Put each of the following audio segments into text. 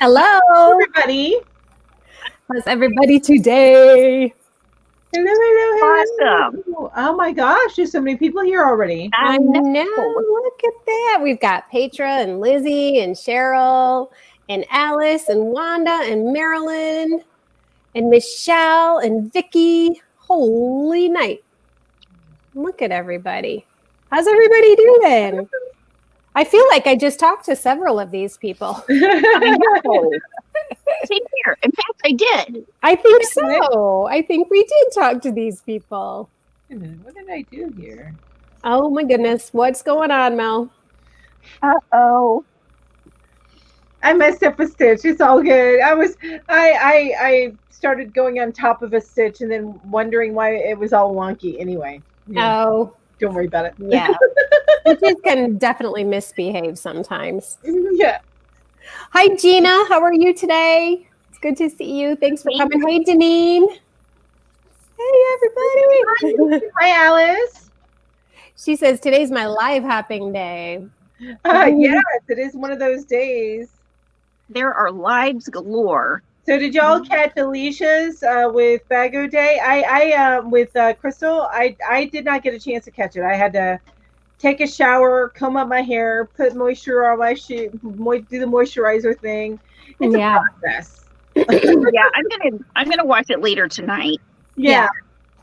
Hello, everybody. how's everybody today? Hello. Oh my gosh, there's so many people here already. I know. Look at that. We've got Petra and Lizzie and Cheryl and Alice and Wanda and Marilyn and Michelle and Vicky. Holy night. Look at everybody. How's everybody doing? I feel like I just talked to several of these people. I know. Same here. In fact, I did. I think so. I think we did talk to these people. What did I do here? Oh my goodness. What's going on, Mel? Uh-oh. I messed up a stitch. It's all good. I started going on top of a stitch and then wondering why it was all wonky anyway. Yeah. Oh. Don't worry about it. Yeah. Stitches can definitely misbehave sometimes. Yeah. Hi, Gina. How are you today? It's good to see you. Thanks for coming. Hey, Deneen. Hey, everybody. Hi, Alice. She says, today's my live hopping day. Yes, it is one of those days. There are lives galore. So did y'all catch Alicia's with Bago Day? I with Crystal, I did not get a chance to catch it. I had to take a shower, comb up my hair, put moisture on my do the moisturizer thing. It's a process. Yeah, I'm gonna watch it later tonight. Yeah,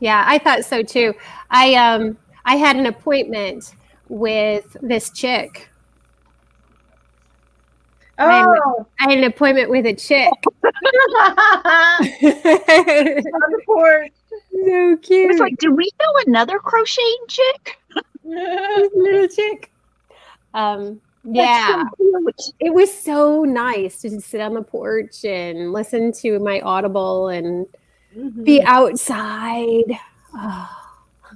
I thought so too. I had an appointment with this chick. Oh, I had an appointment with a chick. On the porch. So cute. It's like, do we know another crocheting chick? Little chick. Yeah. So it was so nice to just sit on the porch and listen to my Audible and be outside. Oh.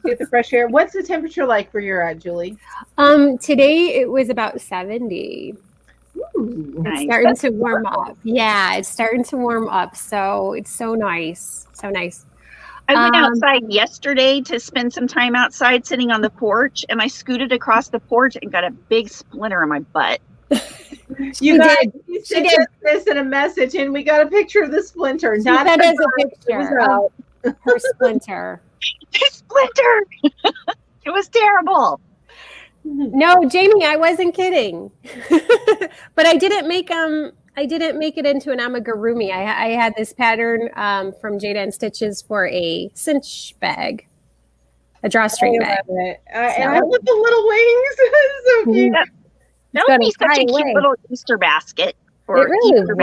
Get the fresh air. What's the temperature like where you're at, Julie? Today it was about 70. Ooh, it's starting to warm up. Yeah, it's starting to warm up. So it's so nice. So nice. I went outside yesterday to spend some time outside sitting on the porch, and I scooted across the porch and got a big splinter in my butt. You sent this in a message, and we got a picture of the splinter. Not that as a picture of her splinter. Splinter. It was terrible. No, Jamie, I wasn't kidding. But I didn't make it into an amigurumi. I had this pattern from Jada and Stitches for a cinch bag, a drawstring bag. And I love the little wings. It's so cute. That would be such a cute little Easter basket. It really would.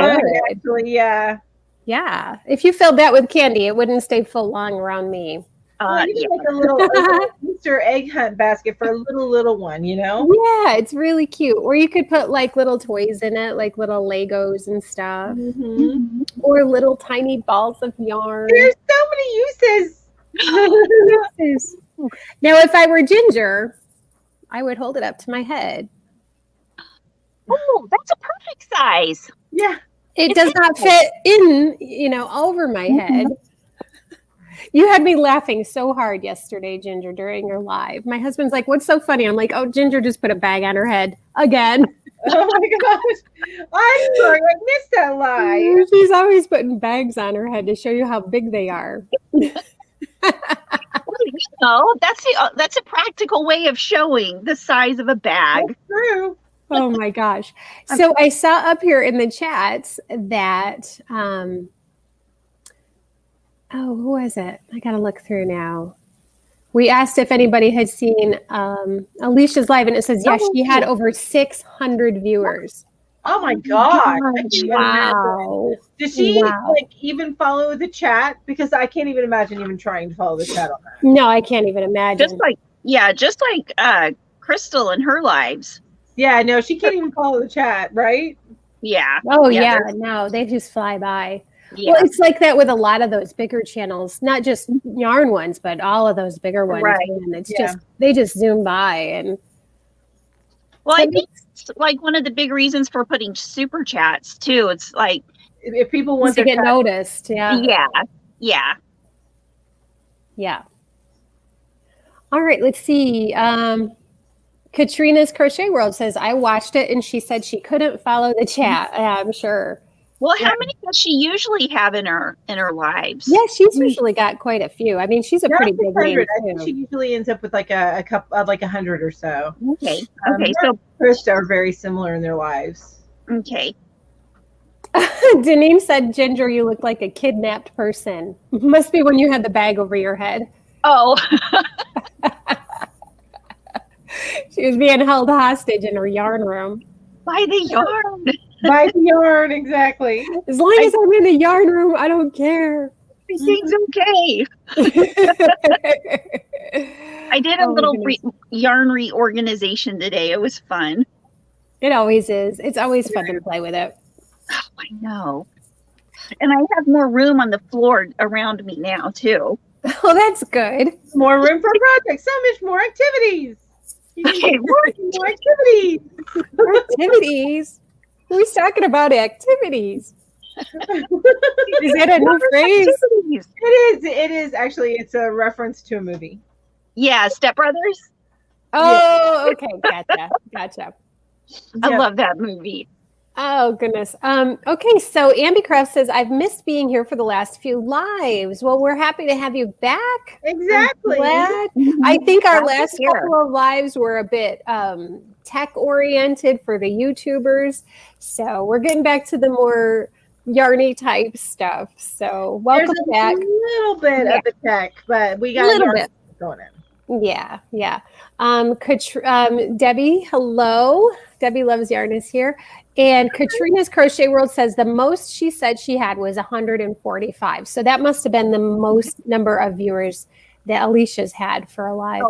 Actually, yeah. Yeah. If you filled that with candy, it wouldn't stay full long around me. Like a little Easter egg hunt basket for a little one, you know? Yeah, it's really cute. Or you could put like little toys in it, like little Legos and stuff. Or little tiny balls of yarn. There's so many uses. Now, if I were Ginger, I would hold it up to my head. Oh, that's a perfect size. Yeah. It does not fit in, over my head. You had me laughing so hard yesterday, Ginger, during your live. My husband's like, what's so funny? I'm like, oh, Ginger just put a bag on her head again. Oh my gosh. I'm sorry, I missed that live. She's always putting bags on her head to show you how big they are. That's a practical way of showing the size of a bag. That's true. Oh my gosh. So I saw up here in the chats that who was it? I got to look through now. We asked if anybody had seen Alicia's live, and it says, yes, she had over 600 viewers. Oh my God. Wow. Does she even follow the chat? Because I can't even imagine even trying to follow the chat on that. No, I can't even imagine. Just like Crystal and her lives. Yeah, no, she can't even follow the chat, right? Yeah. Oh yeah, no, they just fly by. Yeah. Well, it's like that with a lot of those bigger channels, not just yarn ones, but all of those bigger ones. Right. And it's just they just zoom by. And well, I think it's like one of the big reasons for putting super chats too. It's like if people want to their get noticed. yeah. All right, let's see. Katrina's Crochet World says, I watched it and she said she couldn't follow the chat. I'm sure. Well, how many does she usually have in her lives? Yeah, she's usually got quite a few. I mean, she's a pretty big name. I think she usually ends up with like a couple, like 100 or so. Okay. So Krista are very similar in their lives. Okay. Deneen said, Ginger, you look like a kidnapped person. Must be when you had the bag over your head. Oh. She was being held hostage in her yarn room. By the yarn. By the yarn, exactly. As long as I'm in the yarn room, I don't care. Everything's okay. I did a little yarn reorganization today. It was fun. It always is. It's always fun to play with it. Oh, I know. And I have more room on the floor around me now, too. Oh, that's good. More room for projects. So much more activities. Okay, more activities. Activities? Who's talking about activities? Is that a new phrase? It is actually. It's a reference to a movie. Yeah, Step Brothers. Oh, okay, gotcha. I love that movie. Oh goodness. Okay, so Ambicraft says I've missed being here for the last few lives. Well, we're happy to have you back. Exactly. I think our last couple of lives were a bit tech oriented for the YouTubers, so we're getting back to the more yarny type stuff. So welcome back. A little bit of the tech, but we got a little bit going in. Yeah. Debbie, hello. Debbie Loves Yarn is here. And Katrina's Crochet World says the most she said she had was 145. So that must have been the most number of viewers that Alicia's had for a live.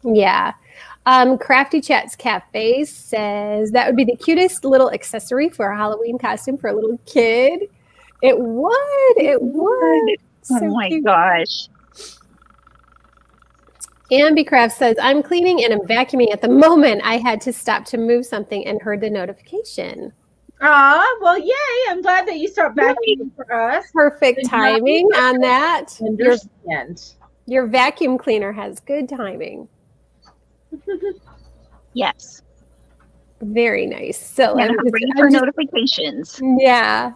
Yeah. Crafty Chats Cafe says that would be the cutest little accessory for a Halloween costume for a little kid. It would. So oh my gosh. Ambicraft says, I'm cleaning and I'm vacuuming at the moment. I had to stop to move something and heard the notification. Well, yay. I'm glad that you stopped vacuuming for us. Perfect timing on that. Understand. Your vacuum cleaner has good timing. Yes. Very nice. So ready for notifications. Yeah.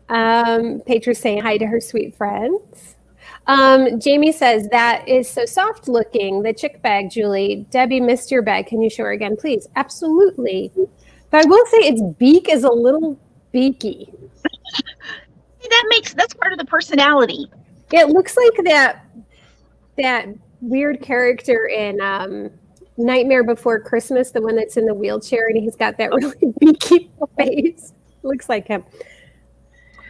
Petra's saying hi to her sweet friends. Jamie says, that is so soft looking, the chick bag, Julie. Debbie missed your bag. Can you show her again, please? Absolutely. But I will say its beak is a little beaky. That's part of the personality. It looks like that weird character in Nightmare Before Christmas, the one that's in the wheelchair, and he's got that really beaky face. Looks like him.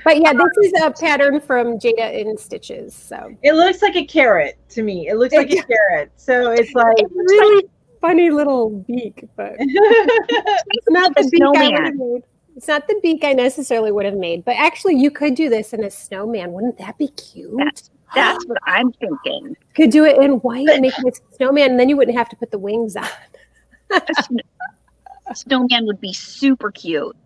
But yeah, this is a pattern from Jada in Stitches. So it looks like a carrot to me. It looks like a carrot. So it's like it's really funny little beak, but it's not the beak I would have made. It's not the beak I necessarily would have made. But actually, you could do this in a snowman. Wouldn't that be cute? That's what I'm thinking. Could do it in white, make it a snowman, and then you wouldn't have to put the wings on. Snowman would be super cute.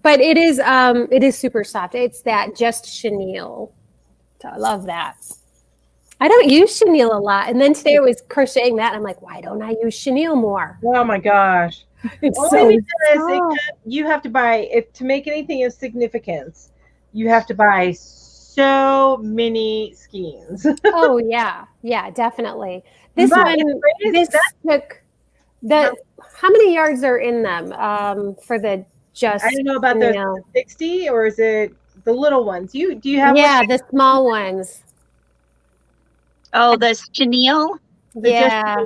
But it is super soft. It's that just chenille. So I love that. I don't use chenille a lot. And then today I was crocheting that. And I'm like, why don't I use chenille more? Oh my gosh. It's you have to buy, to make anything of significance, you have to buy so many skeins. Oh yeah, definitely. This took how many yards are in them for the just? I don't know about the 60, or is it the little ones? Do you have? Yeah, the small ones. Oh, the chenille. Yeah.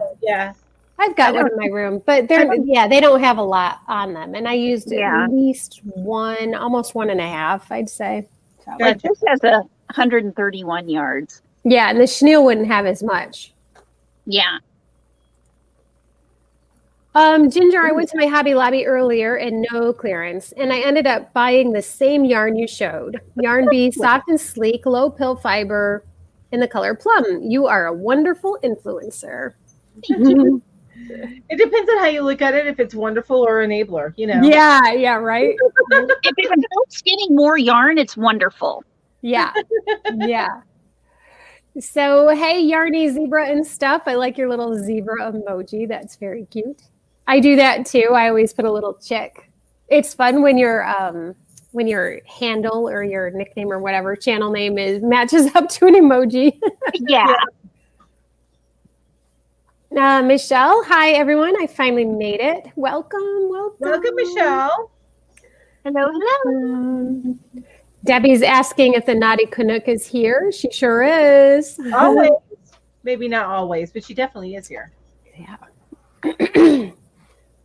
I've got one in my room, but they don't have a lot on them, and I used at least one, almost 1.5, I'd say. So. But this has 131 yards. Yeah, and the chenille wouldn't have as much. Yeah. Ginger, I went to my Hobby Lobby earlier and no clearance, and I ended up buying the same yarn you showed. Yarn Bee, soft and sleek, low pill fiber, in the color plum. You are a wonderful influencer. It depends on how you look at it, if it's wonderful or enabler, you know. Yeah, right? If it helps getting more yarn, it's wonderful. Yeah. So, hey, Yarnie Zebra and stuff. I like your little zebra emoji. That's very cute. I do that too. I always put a little chick. It's fun when your handle or your nickname or whatever channel name matches up to an emoji. Yeah. Michelle, hi everyone. I finally made it. Welcome. Welcome, Michelle. Hello. Debbie's asking if the Naughty Canuck is here. She sure is. Always. Maybe not always, but she definitely is here. Yeah.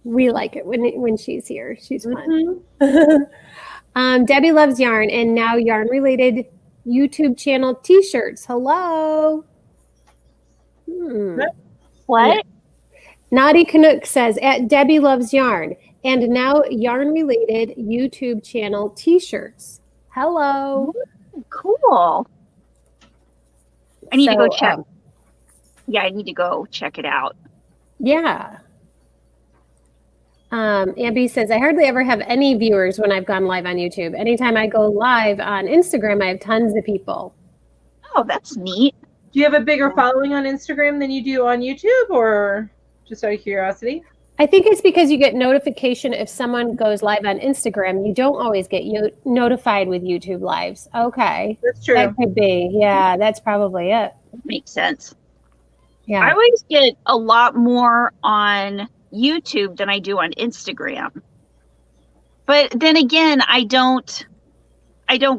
We like it when she's here. She's fun. Mm-hmm. Debbie loves yarn and now yarn related YouTube channel t-shirts. Hello. What? Naughty Canuck says at Debbie loves yarn and now yarn related YouTube channel t-shirts. Hello. Cool. I need to go check. Um, Yeah, I need to go check it out. Yeah. Ambi says, I hardly ever have any viewers when I've gone live on YouTube. Anytime I go live on Instagram, I have tons of people. Oh, that's neat. Do you have a bigger following on Instagram than you do on YouTube, or just out of curiosity? I think it's because you get notification if someone goes live on Instagram. You don't always get notified with YouTube lives. Okay. That's true. That could be. Yeah, that's probably it. Makes sense. Yeah. I always get a lot more on YouTube than I do on Instagram. But then again, I don't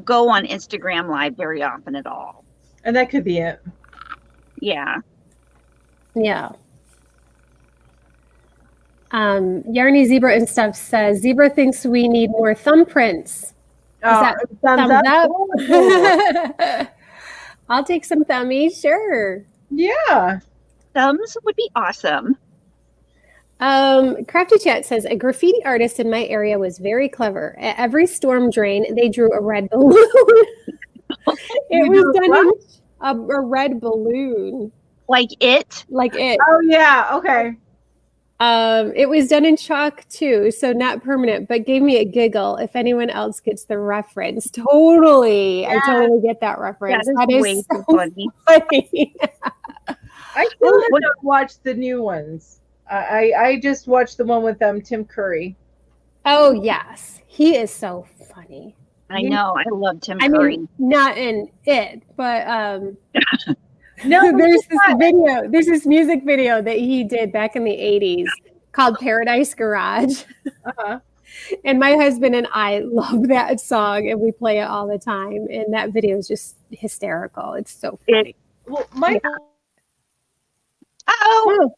go on Instagram live very often at all. And that could be it. Yeah. Yeah. Yarnie Zebra and stuff says, Zebra thinks we need more thumbprints. Oh, thumbs up. Oh. I'll take some thummies, sure. Yeah. Thumbs would be awesome. Crafty Chat says, a graffiti artist in my area was very clever. At every storm drain, they drew a red balloon. It was done in a red balloon. Like it? Like it. Oh, yeah. Okay. It was done in chalk too, so not permanent, but gave me a giggle if anyone else gets the reference. Totally. Yeah. I totally get that reference. That is way so funny. I still have not watched the new ones. I just watched the one with Tim Curry. Oh, yes. He is so funny. I know. I love Tim Curry. Mean, not in it, but no, there's this music video that he did back in the 80s called Paradise Garage. Uh-huh. And my husband and I love that song and we play it all the time. And that video is just hysterical. It's so funny. Oh,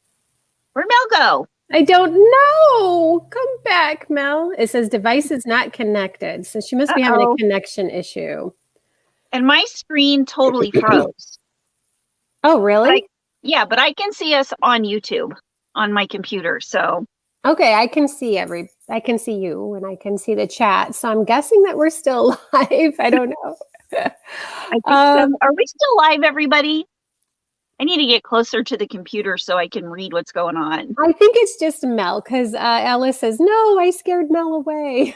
where'd Mel go? I don't know. Come back, Mel. It says device is not connected. So she must be having a connection issue. And my screen totally froze. Oh, really? Yeah, but I can see us on YouTube on my computer. So okay, I can see you and I can see the chat. So I'm guessing that we're still live. I don't know. I think so. Are we still live, everybody? I need to get closer to the computer so I can read what's going on. I think it's just Mel because Alice says, no, I scared Mel away.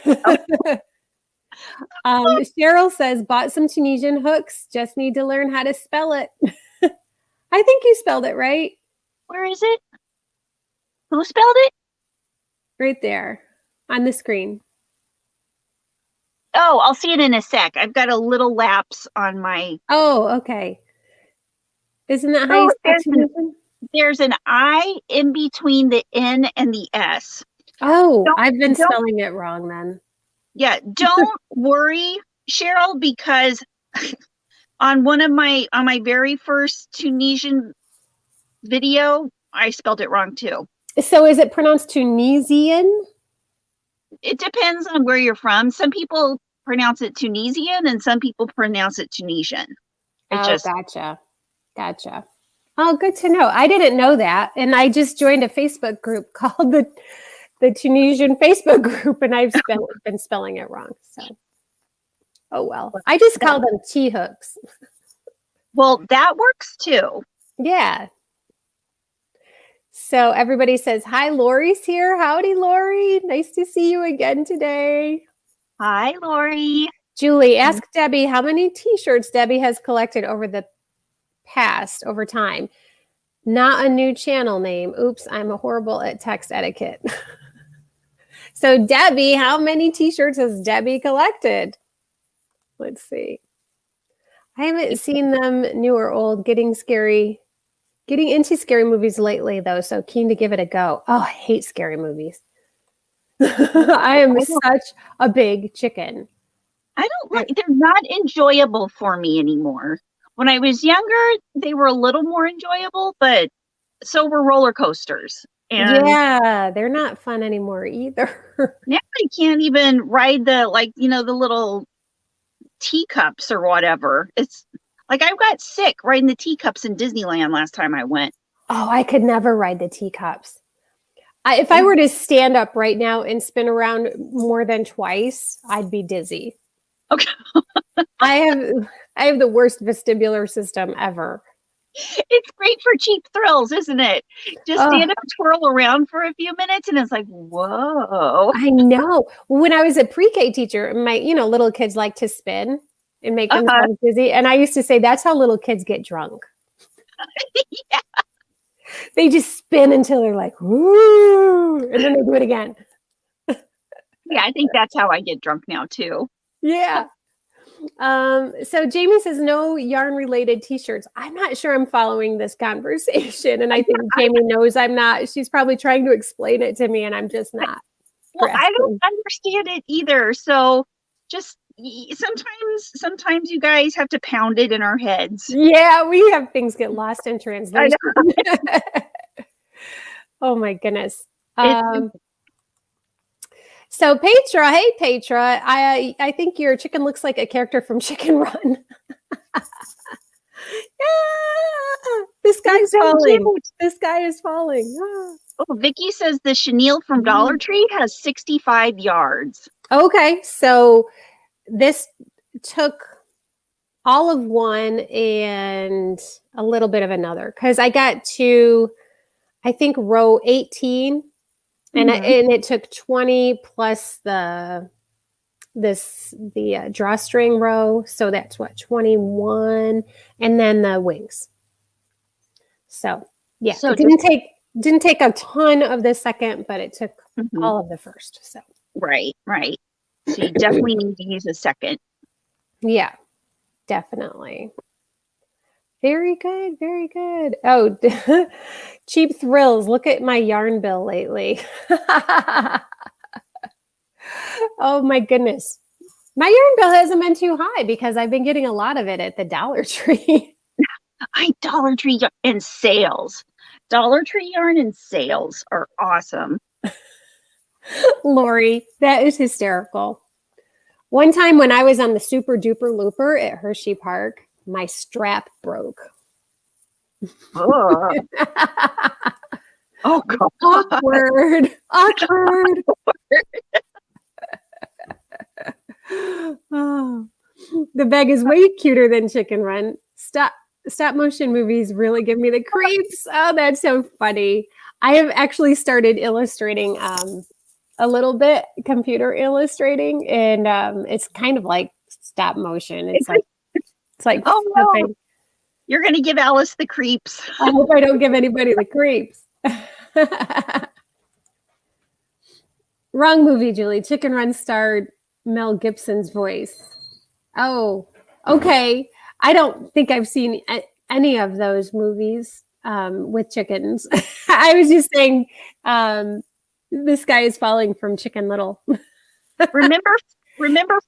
Cheryl says, bought some Tunisian hooks. Just need to learn how to spell it. I think you spelled it right. Where is it? Who spelled it? Right there on the screen. Oh, I'll see it in a sec. I've got a little lapse on my... Oh, okay. Isn't that how you spell Tunisian? There's an I in between the N and the S. Oh, I've been spelling it wrong then. Yeah, don't worry, Cheryl, because on my very first Tunisian video, I spelled it wrong too. So is it pronounced Tunisian? It depends on where you're from. Some people pronounce it Tunisian and some people pronounce it Tunisian. Gotcha. Oh, good to know. I didn't know that. And I just joined a Facebook group called the Tunisian Facebook group, and I've been spelling it wrong. So, oh well. I just call them T-hooks. Well, that works too. Yeah. So everybody says, hi, Lori's here. Howdy, Lori. Nice to see you again today. Hi, Lori. Julie, ask Debbie how many T-shirts Debbie has collected over time. Not a new channel name. Oops, I'm horrible at text etiquette. So Debbie, how many T-shirts has Debbie collected? Let's see. I haven't seen them new or old. Getting into scary movies lately, though, so keen to give it a go. Oh, I hate scary movies. I am such a big chicken. I don't like, they're not enjoyable for me anymore. When I was younger, they were a little more enjoyable, but so were roller coasters. And yeah, they're not fun anymore either. now I can't even ride the little teacups or whatever. It's like I got sick riding the teacups in Disneyland last time I went. Oh, I could never ride the teacups. If I were to stand up right now and spin around more than twice, I'd be dizzy. Okay. I have the worst vestibular system ever. It's great for cheap thrills, isn't it? Just stand up and twirl around for a few minutes and it's like, whoa. I know. When I was a pre-K teacher, my little kids like to spin and make themselves dizzy. And I used to say that's how little kids get drunk. Yeah. They just spin until they're like, woo, and then they do it again. Yeah, I think that's how I get drunk now too. Yeah. So Jamie says no yarn related t-shirts. I'm not sure I'm following this conversation. And I think Jamie knows I'm not. She's probably trying to explain it to me and I'm just not. Well, I don't understand it either. So just sometimes you guys have to pound it in our heads. Yeah, we have things get lost in translation. Oh my goodness. So Petra, hey Petra, I think your chicken looks like a character from Chicken Run. Yeah, this guy's falling. Cute. This guy is falling. Oh, Vicky says the chenille from Dollar Tree has 65 yards. Okay, so this took all of one and a little bit of another because I got to, I think, row 18. And it took 20 plus the drawstring row. So that's what, 21, and then the wings. So yeah, so it didn't take a ton of the second, but it took all of the first. So right. So you definitely need to use a second. Yeah, definitely. Very good, very good. Oh, cheap thrills. Look at my yarn bill lately. Oh my goodness. My yarn bill hasn't been too high because I've been getting a lot of it at the Dollar Tree. Dollar Tree and sales. Dollar Tree yarn and sales are awesome. Lori, that is hysterical. One time when I was on the Super Duper Looper at Hershey Park, my strap broke. Oh, God. Awkward. Oh, the bag is way cuter than Chicken Run. Stop motion movies really give me the creeps. Oh, that's so funny. I have actually started illustrating a little bit, computer illustrating, and it's kind of like stop motion. It's like oh no, you're gonna give Alice the creeps. I hope I don't give anybody the creeps. Wrong movie, Julie. Chicken Run starred Mel Gibson's voice. Oh, okay. I don't think I've seen any of those movies with chickens. I was just saying this guy is falling from Chicken Little. Remember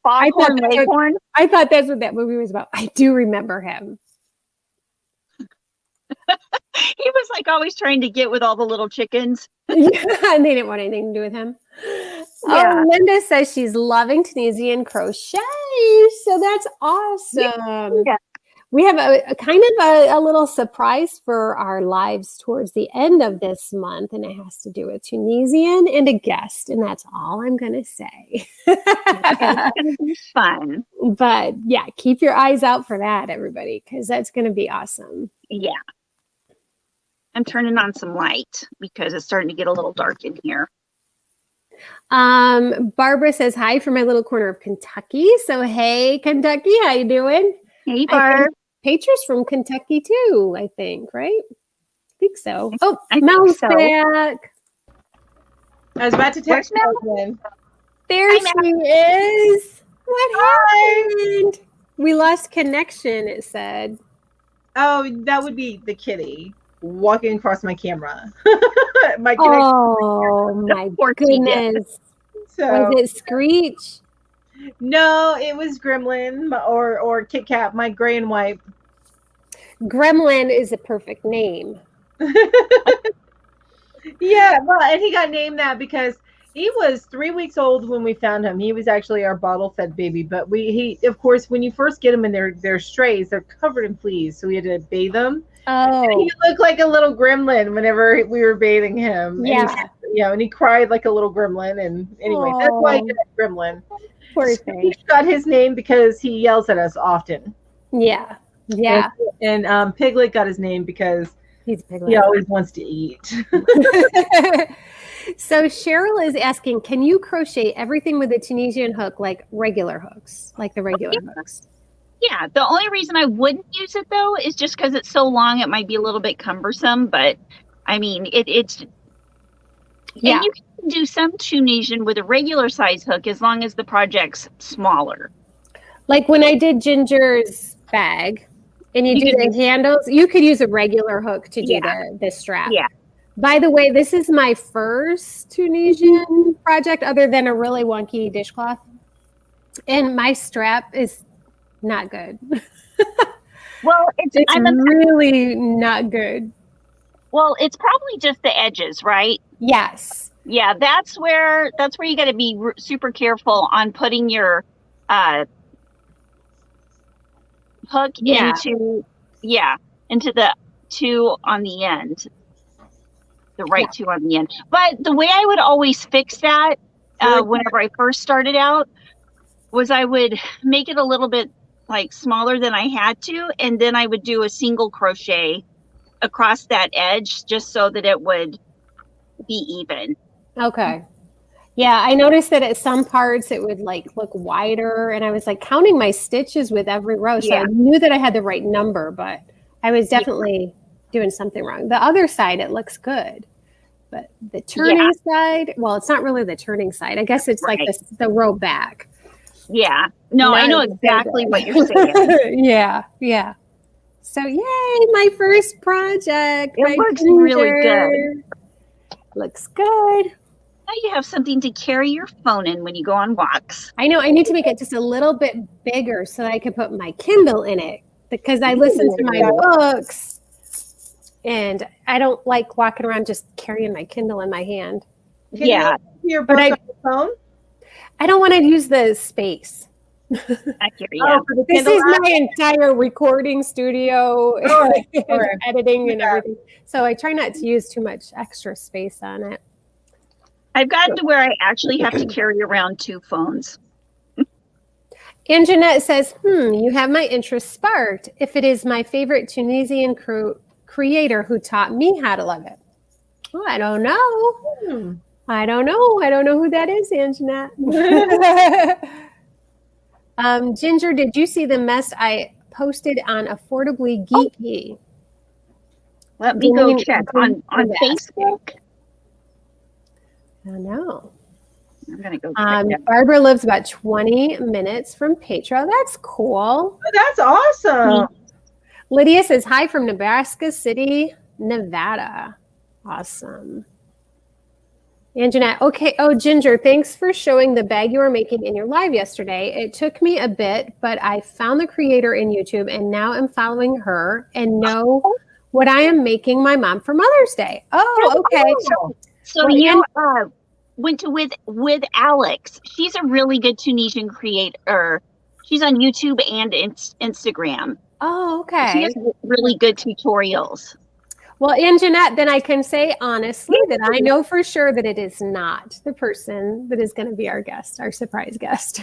Foghorn Leghorn? I thought that's what that movie was about. I do remember him. He was like always trying to get with all the little chickens. Yeah, and they didn't want anything to do with him. Yeah. Oh, Linda says she's loving Tunisian crochet. So that's awesome. Yeah. We have a kind of a little surprise for our lives towards the end of this month, and it has to do with Tunisian and a guest, and that's all I'm going to say. It's going to be fun. But yeah, keep your eyes out for that, everybody, because that's going to be awesome. Yeah. I'm turning on some light because it's starting to get a little dark in here. Barbara says hi from my little corner of Kentucky. So hey, Kentucky, how you doing? Hey, Barb. Petra's from Kentucky too, I think, right? I think so. Oh, I Mel's think so. back. I was about to text my husband. There Hi, she is. What happened? We lost connection, it said. Oh, that would be the kitty walking across my camera. My connection. Oh my Poor kitty. goodness. So, Was it Screech? no, it was Gremlin or Kit Kat, my gray and white. Gremlin is a perfect name. Yeah, well, and he got named that because he was 3 weeks old when we found him. He was actually our bottle-fed baby, but he of course, when you first get them and they're strays, they're covered in fleas, so we had to bathe them. Oh, He looked like a little gremlin whenever we were bathing him. yeah. And he cried like a little gremlin. And anyway, that's why he got gremlin. Poor He thing. got his name because he yells at us often. Yeah. Yeah. And Piglet got his name because He's a piglet. he always wants to eat. So Cheryl is asking, can you crochet everything with a Tunisian hook like regular hooks, like the regular hooks? Yeah, the only reason I wouldn't use it though is just because it's so long, it might be a little bit cumbersome. But I mean, it's Yeah. and you can do some Tunisian with a regular size hook as long as the project's smaller. Like when I did Ginger's bag and you do the handles, you could use a regular hook to do the strap. Yeah. By the way, this is my first Tunisian project other than a really wonky dishcloth. And my strap is not good. Well, It's really not good. well, it's probably just the edges, right? Yes. Yeah, that's where you got to be super careful on putting your hook into the two on the end, the right two on the end. But the way I would always fix that whenever I first started out was I would make it a little bit like smaller than I had to, and then I would do a single crochet across that edge just so that it would be even. Okay. Yeah, I noticed that at some parts it would like look wider, and I was like counting my stitches with every row, so I knew that I had the right number, but I was definitely doing something wrong. The other side, it looks good, but the turning side, well, it's not really the turning side. I guess it's like the row back. Yeah. No, I know exactly what you're saying. Yeah. So yay, my first project. It looks really good. Looks good. Now you have something to carry your phone in when you go on walks. I know. I need to make it just a little bit bigger so that I can put my Kindle in it because I listen to my books and I don't like walking around just carrying my Kindle in my hand. Can you listen to your book on your phone? I don't want to use the space. I hear you. Oh, for the This Kindle is app? my entire recording studio, Sure. editing and everything. So I try not to use too much extra space on it. I've gotten to where I actually have to carry around two phones. And Jeanette says, you have my interest sparked. If it is my favorite Tunisian creator who taught me how to love it. Oh, I don't know. I don't know who that is, Anjanette. Ginger, did you see the mess I posted on Affordably Geeky? Let me go check on Facebook. I don't know. I'm going to go check that. Barbara lives about 20 minutes from Petra. That's cool. Oh, that's awesome. Lydia says, hi from Nebraska City, Nevada. Awesome. And Jeanette, okay. Oh, Ginger, thanks for showing the bag you were making in your live yesterday. It took me a bit, but I found the creator in YouTube and now I'm following her and know what I am making my mom for Mother's Day. Oh, okay. So you went to with Alex. She's a really good Tunisian creator. She's on YouTube and Instagram. Oh, She okay. has really good tutorials. Well, and Jeanette, then I can say honestly that I know for sure that it is not the person that is going to be our guest, our surprise guest.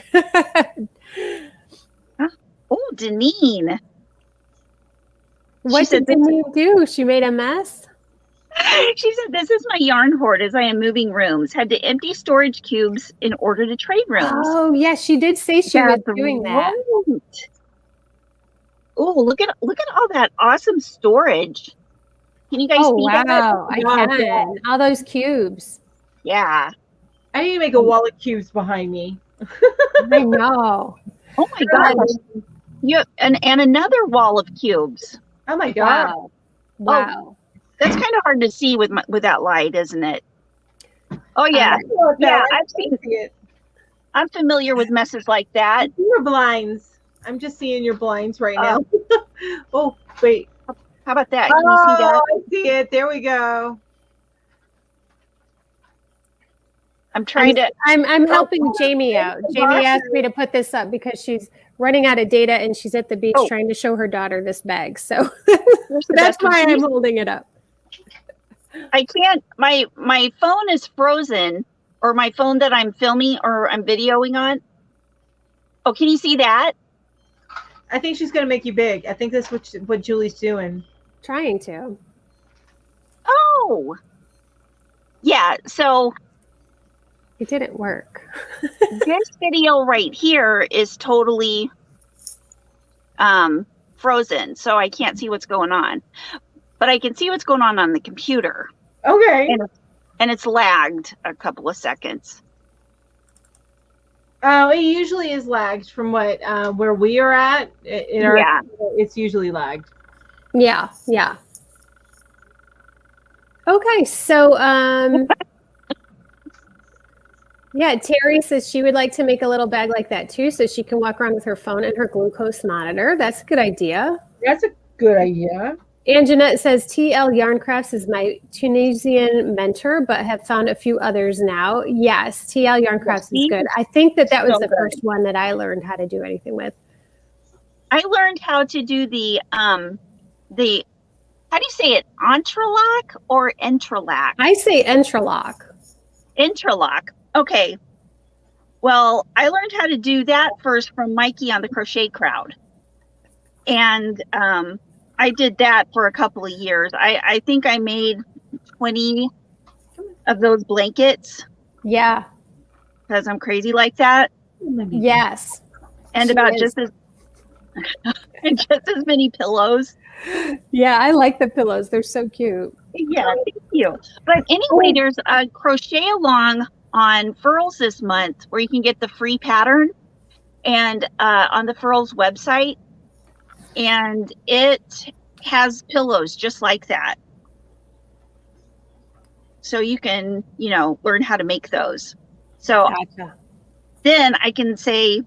Oh, Deneen. What said did Denise do? She made a mess? She said, "This is my yarn hoard as I am moving rooms. Had to empty storage cubes in order to trade rooms." Oh, yeah, she did say she was doing that. Right. Oh, look at all that awesome storage. Can you guys Oh, see wow, that? I can. All those cubes. Yeah. I need to make a wall of cubes behind me. I know. Oh my gosh. Yeah, and another wall of cubes. Oh my god. Wow. Wow. That's kind of hard to see with that light, isn't it? Oh yeah. Yeah, I've seen it. I'm familiar with messes like that. Your blinds. I'm just seeing your blinds right now. Oh, wait. How about that? Can you see that? I see it. There we go. I'm trying to. I'm helping Jamie out. Jamie asked me to put this up because she's running out of data and she's at the beach trying to show her daughter this bag. So that's why I'm holding it up. I can't. My phone is frozen, or my phone that I'm filming or I'm videoing on. Oh, can you see that? I think she's gonna make you big. I think that's what Julie's doing. Trying to. Oh, yeah. So it didn't work. This video right here is totally frozen, so I can't see what's going on. But I can see what's going on the computer. Okay. And it's lagged a couple of seconds. Oh, it usually is lagged from what where we are at. It's usually lagged. Yeah, yeah. Okay, so yeah, Terry says she would like to make a little bag like that too, so she can walk around with her phone and her glucose monitor. That's a good idea. That's a good idea. And Jeanette says TL Yarn Crafts is my Tunisian mentor, but have found a few others now. Yes, TL Yarn Crafts is good. I think that was the first one that I learned how to do anything with. I learned how to do the how do you say it? Entrelac or entrelac? I say entrelac. Entrelac. Okay. Well, I learned how to do that first from Mikey on the Crochet Crowd. And I did that for a couple of years. I think I made 20 of those blankets. Yeah. Because I'm crazy like that. Yes. And about just as many pillows. Yeah, I like the pillows. They're so cute. Yeah, thank you. But anyway, there's a crochet along on Furls this month where you can get the free pattern and on the Furls website. And it has pillows just like that. So you can, learn how to make those. So then I can say,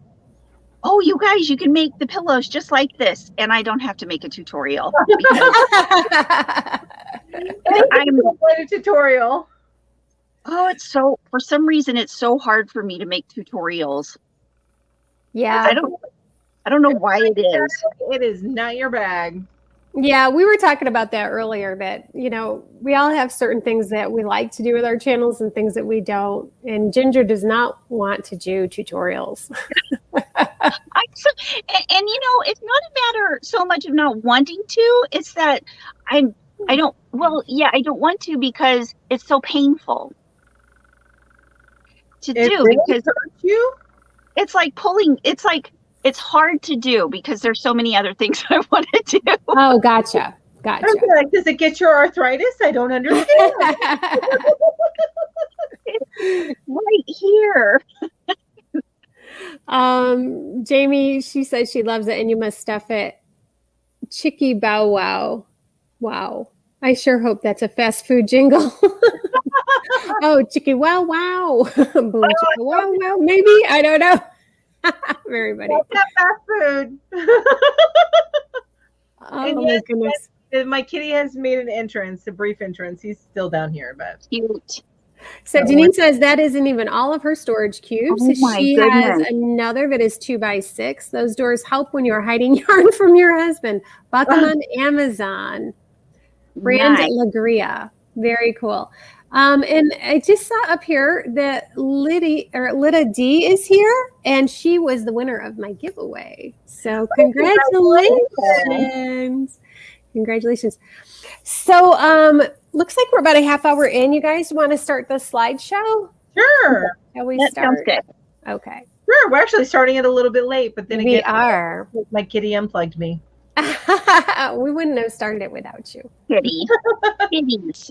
oh, you guys, you can make the pillows just like this. And I don't have to make a tutorial. I'm a tutorial. Oh, for some reason, it's so hard for me to make tutorials. Yeah. I don't know why it is. It is not your bag. Yeah, we were talking about that earlier, that, we all have certain things that we like to do with our channels and things that we don't. And Ginger does not want to do tutorials. It's not a matter so much of not wanting to. It's that I don't want to because it's so painful to do. Really because hurts you? It's like pulling. It's hard to do because there's so many other things I want to do. Oh, gotcha. Like, does it get your arthritis? I don't understand. Right here. Jamie, she says she loves it and you must stuff it. Chicky bow wow. Wow. I sure hope that's a fast food jingle. Oh, chicky wow wow. Boom, chicka, wow wow. Maybe, I don't know. Very funny. That's not fast food. Oh my goodness. My kitty has made an entrance, a brief entrance. He's still down here, but cute. So Janine says that isn't even all of her storage cubes. Oh my She has goodness. another that is 2x6. Those doors help when you're hiding yarn from your husband. Bought them on Amazon. Brand Nice. Lagria. Very cool. And I just saw up here that Lida D is here, and she was the winner of my giveaway. So congratulations. Congratulations. So looks like we're about a half hour in. You guys want to start the slideshow? Sure. Shall we That start? sounds good. Okay. Sure. We're actually starting it a little bit late, but then We again, are. my kitty unplugged me. We wouldn't have started it without you. Kitty. Kitties.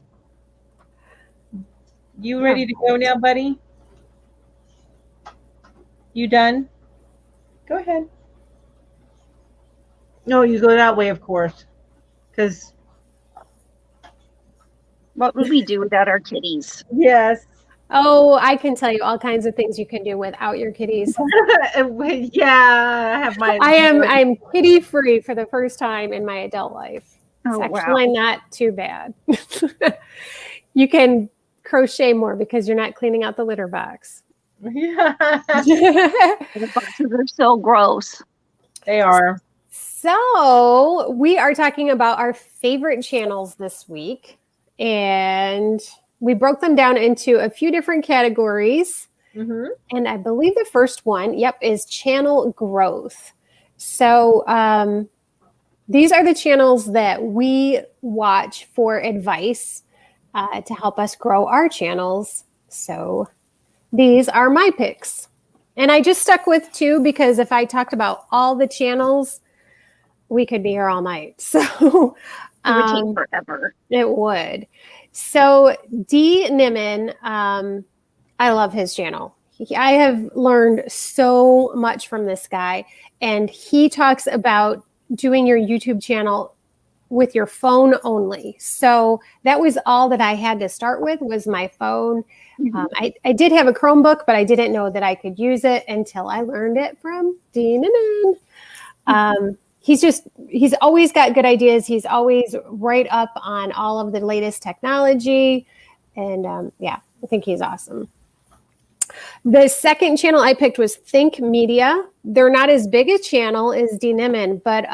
You ready to go now, buddy? You done? Go ahead. No, you go that way, of course. Because, What would we do without our kitties? yes. Oh, I can tell you all kinds of things you can do without your kitties. Yeah, I have my. I'm kitty free for the first time in my adult life. It's Oh, actually not too bad. You can crochet more because you're not cleaning out the litter box. Yeah, The boxes are so gross. they are. So we are talking about our favorite channels this week, and we broke them down into a few different categories. Mm-hmm. And I believe the first one, is channel growth. So these are the channels that we watch for advice to help us grow our channels. So these are my picks. And I just stuck with 2 because if I talked about all the channels, we could be here all night. So It would take forever. it would. So D. Nimmin, I love his channel. I have learned so much from this guy, and he talks about doing your YouTube channel with your phone only. So that was all that I had to start with was my phone. Mhm. I did have a Chromebook, but I didn't know that I could use it until I learned it from D. Nimmin. He's always got good ideas. He's always right up on all of the latest technology. And I think he's awesome. The second channel I picked was Think Media. They're not as big a channel as D. Nimmin, but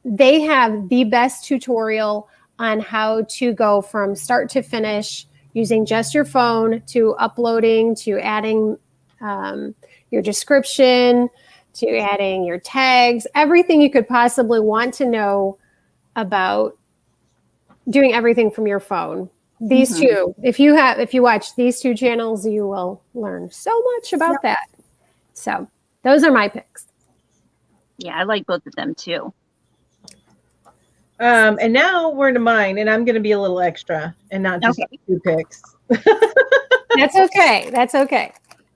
they have the best tutorial on how to go from start to finish using just your phone to uploading, to adding your description, to adding your tags, everything you could possibly want to know about doing everything from your phone. These two, if you watch these 2 channels, you will learn so much about that. So those are my picks. Yeah, I like both of them too. And now we're into mine, and I'm going to be a little extra and not just 2 picks. That's okay. That's okay.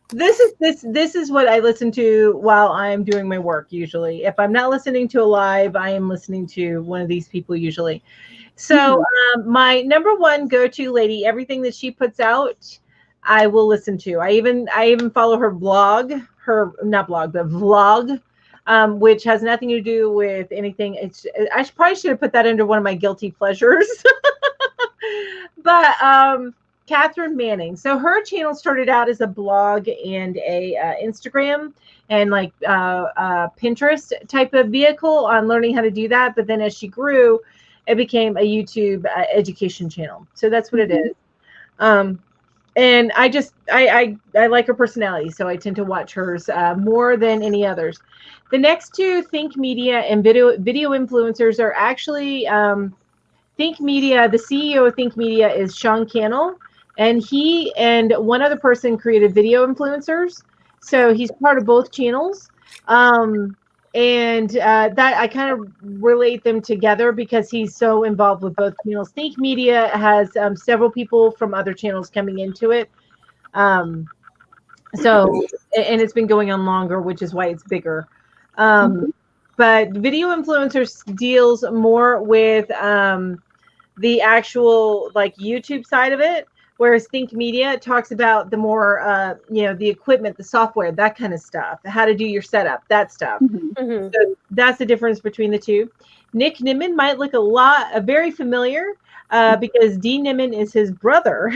This is what I listen to while I'm doing my work usually. If I'm not listening to a live, I am listening to one of these people usually. So my number 1 go-to lady, everything that she puts out, I will listen to. I even follow her blog, vlog, which has nothing to do with anything. I probably should have put that under one of my guilty pleasures. But Catherine Manning. So her channel started out as a blog and a Instagram and like Pinterest type of vehicle on learning how to do that. But then as she grew, it became a YouTube education channel. So that's what it is. And I like her personality, so I tend to watch hers more than any others. The next 2, Think Media and video influencers, are actually Think Media. The CEO of Think Media is Sean Cannell, and he and one other person created video influencers. So he's part of both channels. And that I kind of relate them together because he's so involved with both channels. Think Media has several people from other channels coming into it. So, and it's been going on longer, which is why it's bigger. But video influencers deals more with the actual like YouTube side of it. Whereas Think Media talks about the more, the equipment, the software, that kind of stuff, how to do your setup, that stuff. So that's the difference between the 2. Nick Nimmin might look very familiar. because D. Nimmin is his brother.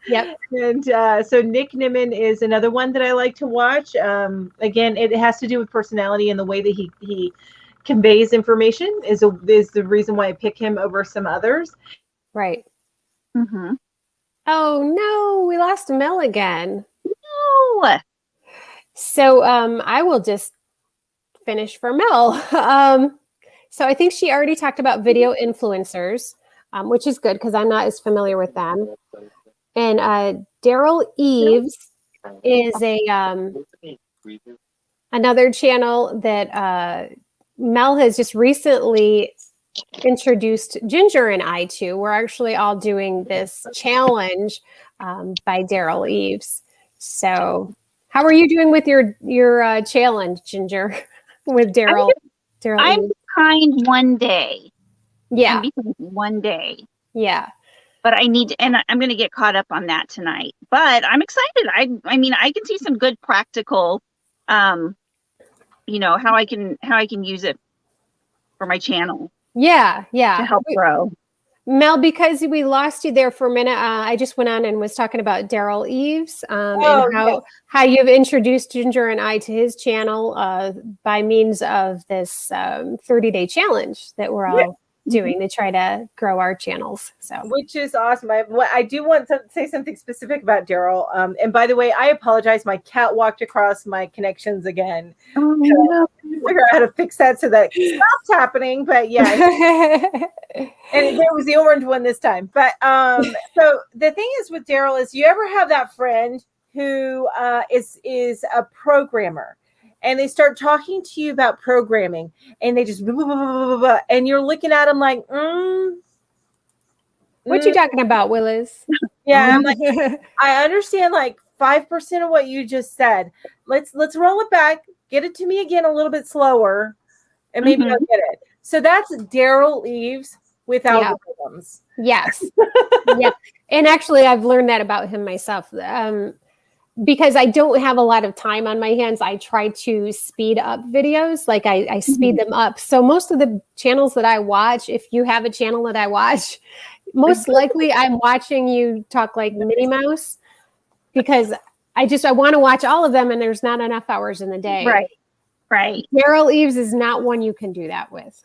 Yep. And so Nick Nimmin is another one that I like to watch. Again, it has to do with personality and the way that he conveys information is the reason why I pick him over some others. Right. Mm-hmm. Oh no, we lost Mel again. No. So I will just finish for Mel. So I think she already talked about video influencers, which is good because I'm not as familiar with them. And Daryl Eves is another channel that Mel has just recently introduced Ginger and I to. We're actually all doing this challenge by Daryl Eves. So how are you doing with your challenge, Ginger, with Daryl? I'm behind one day. Yeah. I'm behind one day. Yeah. But I need to, and I'm going to get caught up on that tonight. But I'm excited. I mean, I can see some good practical, how I can use it for my channel. Yeah. To help grow. Mel, because we lost you there for a minute, I just went on and was talking about Daryl Eves and how you've introduced Ginger and I to his channel by means of this 30-day challenge that we're all doing to try to grow our channels. So, which is awesome. I do want to say something specific about Daryl. And by the way, I apologize. My cat walked across my connections again. Oh, no. Figure out how to fix that so that it stops happening. But yeah, and there was the orange one this time. But so the thing is with Daryl is, you ever have that friend who is a programmer? And they start talking to you about programming, and they just blah, blah, blah, blah, blah, and you're looking at them like, what you talking about, Willis? Yeah, I'm like, I understand like 5% of what you just said. Let's roll it back, get it to me again a little bit slower, and maybe I'll get it. So that's Daryl Eves with algorithms. Yes. Yeah. And actually, I've learned that about him myself. Because I don't have a lot of time on my hands, I try to speed up videos. Like I speed them up. So most of the channels that I watch, if you have a channel that I watch, most likely I'm watching you talk like Minnie Mouse, because I want to watch all of them, and there's not enough hours in the day. Right. Daryl Eves is not one you can do that with.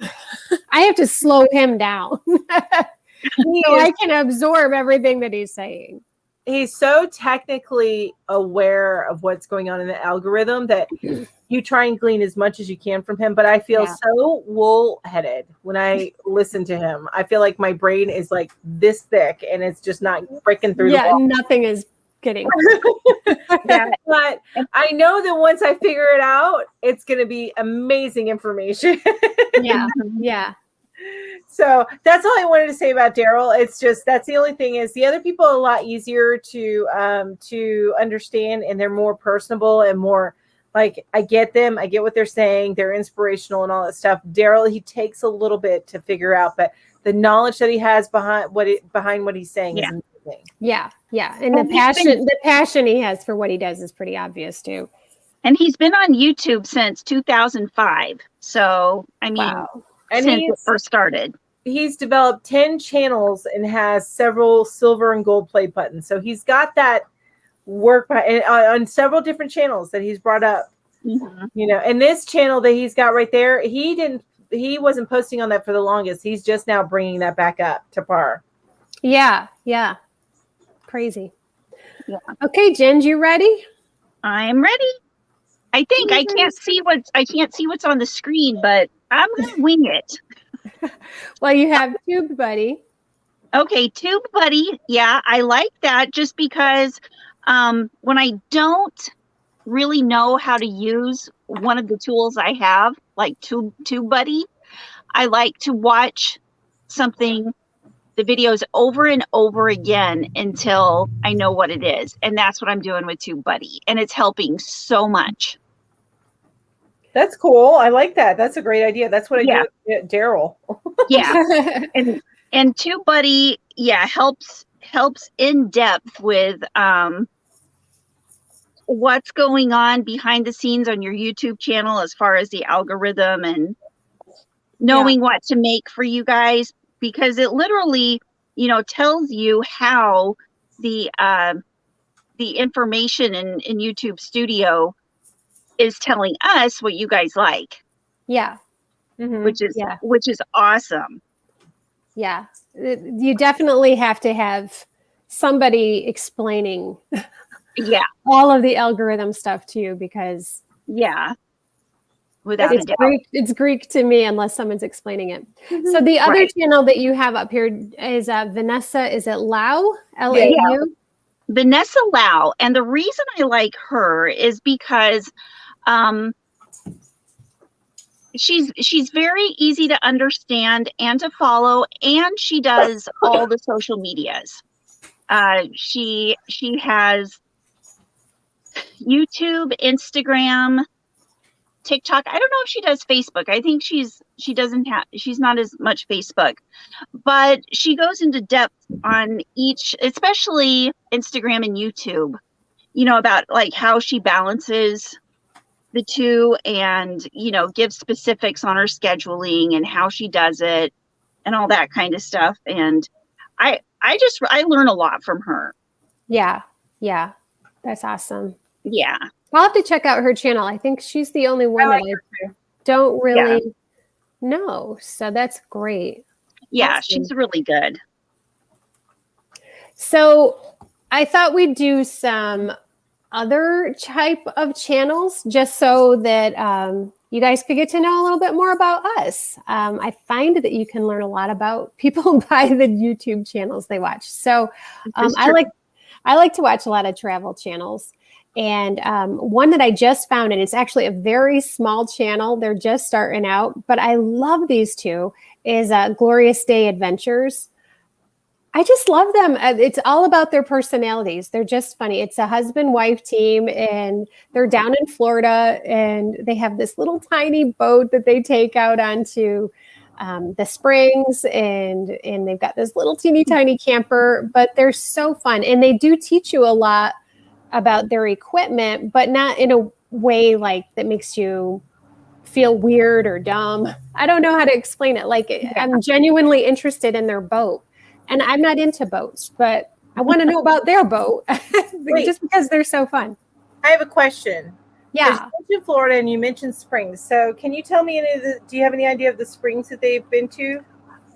I have to slow him down so I can absorb everything that he's saying. He's so technically aware of what's going on in the algorithm that you try and glean as much as you can from him. But I feel so wool-headed when I listen to him. I feel like my brain is like this thick, and it's just not breaking through the wall. Nothing is getting. But I know that once I figure it out, it's going to be amazing information. Yeah. So that's all I wanted to say about Daryl. It's just, that's the only thing, is the other people are a lot easier to understand, and they're more personable and more like, I get them. I get what they're saying. They're inspirational and all that stuff. Daryl, he takes a little bit to figure out, but the knowledge that he has behind what he's saying is amazing. Yeah. And the passion he has for what he does is pretty obvious too. And he's been on YouTube since 2005. So, I mean, since it first started. He's developed 10 channels and has several silver and gold play buttons. So he's got that work on several different channels that he's brought up. Mm-hmm. And this channel that he's got right there, he wasn't posting on that for the longest. He's just now bringing that back up to par. Yeah. Crazy. Yeah. Okay, Jen, you ready? I'm ready. I think I can't see what's on the screen, but I'm going to wing it. Well, you have Tube Buddy. Okay, Tube Buddy. Yeah, I like that just because when I don't really know how to use one of the tools I have, like Tube Buddy, I like to watch the videos over and over again until I know what it is. And that's what I'm doing with Tube Buddy. And it's helping so much. That's cool. I like that. That's a great idea. That's what I do with Daryl. Yeah. And Tube Buddy, helps in depth with what's going on behind the scenes on your YouTube channel as far as the algorithm and knowing what to make for you guys, because it literally tells you how the information in YouTube Studio is telling us what you guys like. Yeah. Which is awesome. Yeah. You definitely have to have somebody explaining all of the algorithm stuff to you, because without a doubt. It's Greek to me unless someone's explaining it. So the other channel that you have up here is Vanessa, is it Lau? L-A-U? Vanessa Lau. And the reason I like her is because she's very easy to understand and to follow, and she does all the social medias. She has YouTube, Instagram, TikTok. I don't know if she does Facebook. I think she's not as much Facebook, but she goes into depth on each, especially Instagram and YouTube, about like how she balances the two, and gives specifics on her scheduling and how she does it and all that kind of stuff. And I learn a lot from her. Yeah. That's awesome. Yeah. I'll have to check out her channel. I think she's the only one that I don't really know. So that's great. Yeah, awesome. She's really good. So I thought we'd do some other type of channels just so that you guys could get to know a little bit more about us. I find that you can learn a lot about people by the YouTube channels they watch. So I like to watch a lot of travel channels. And one that I just found, and it's actually a very small channel, they're just starting out, but I love these two, is Glorious Day Adventures. I just love them. It's all about their personalities. They're just funny. It's a husband-wife team, and they're down in Florida, and they have this little tiny boat that they take out onto the springs, and they've got this little teeny tiny camper, but they're so fun. And they do teach you a lot about their equipment, but not in a way like that makes you feel weird or dumb. I don't know how to explain it. Like I'm genuinely interested in their boat, and I'm not into boats, but I want to know about their boat just because they're so fun. I have a question. Yeah. You mentioned Florida and you mentioned springs. So can you tell me do you have any idea of the springs that they've been to?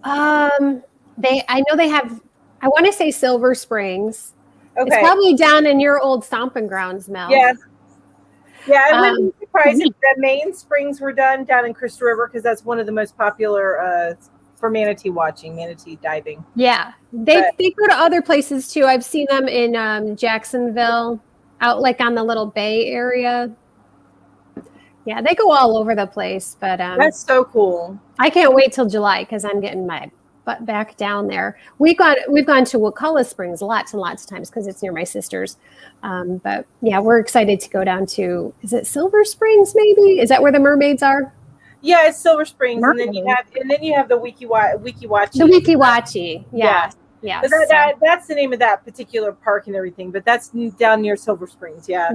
I know they have, I want to say Silver Springs. Okay. It's probably down in your old stomping grounds, Mel. Yes. Yeah, I wouldn't be surprised if the main springs were done down in Crystal River, because that's one of the most popular for manatee watching, manatee diving. Yeah, they go to other places too. I've seen them in Jacksonville, out like on the little bay area. Yeah, they go all over the place. But that's so cool. I can't wait till July because I'm getting my butt back down there. We've gone to Wakulla Springs lots and lots of times because it's near my sister's. But yeah, we're excited to go down to, is it Silver Springs maybe? Is that where the mermaids are? Yeah, it's Silver Springs. And then you have the Wiki Wachi. The Wiki Wachi. Yeah. Yeah. That's the name of that particular park and everything, but that's down near Silver Springs. Yeah.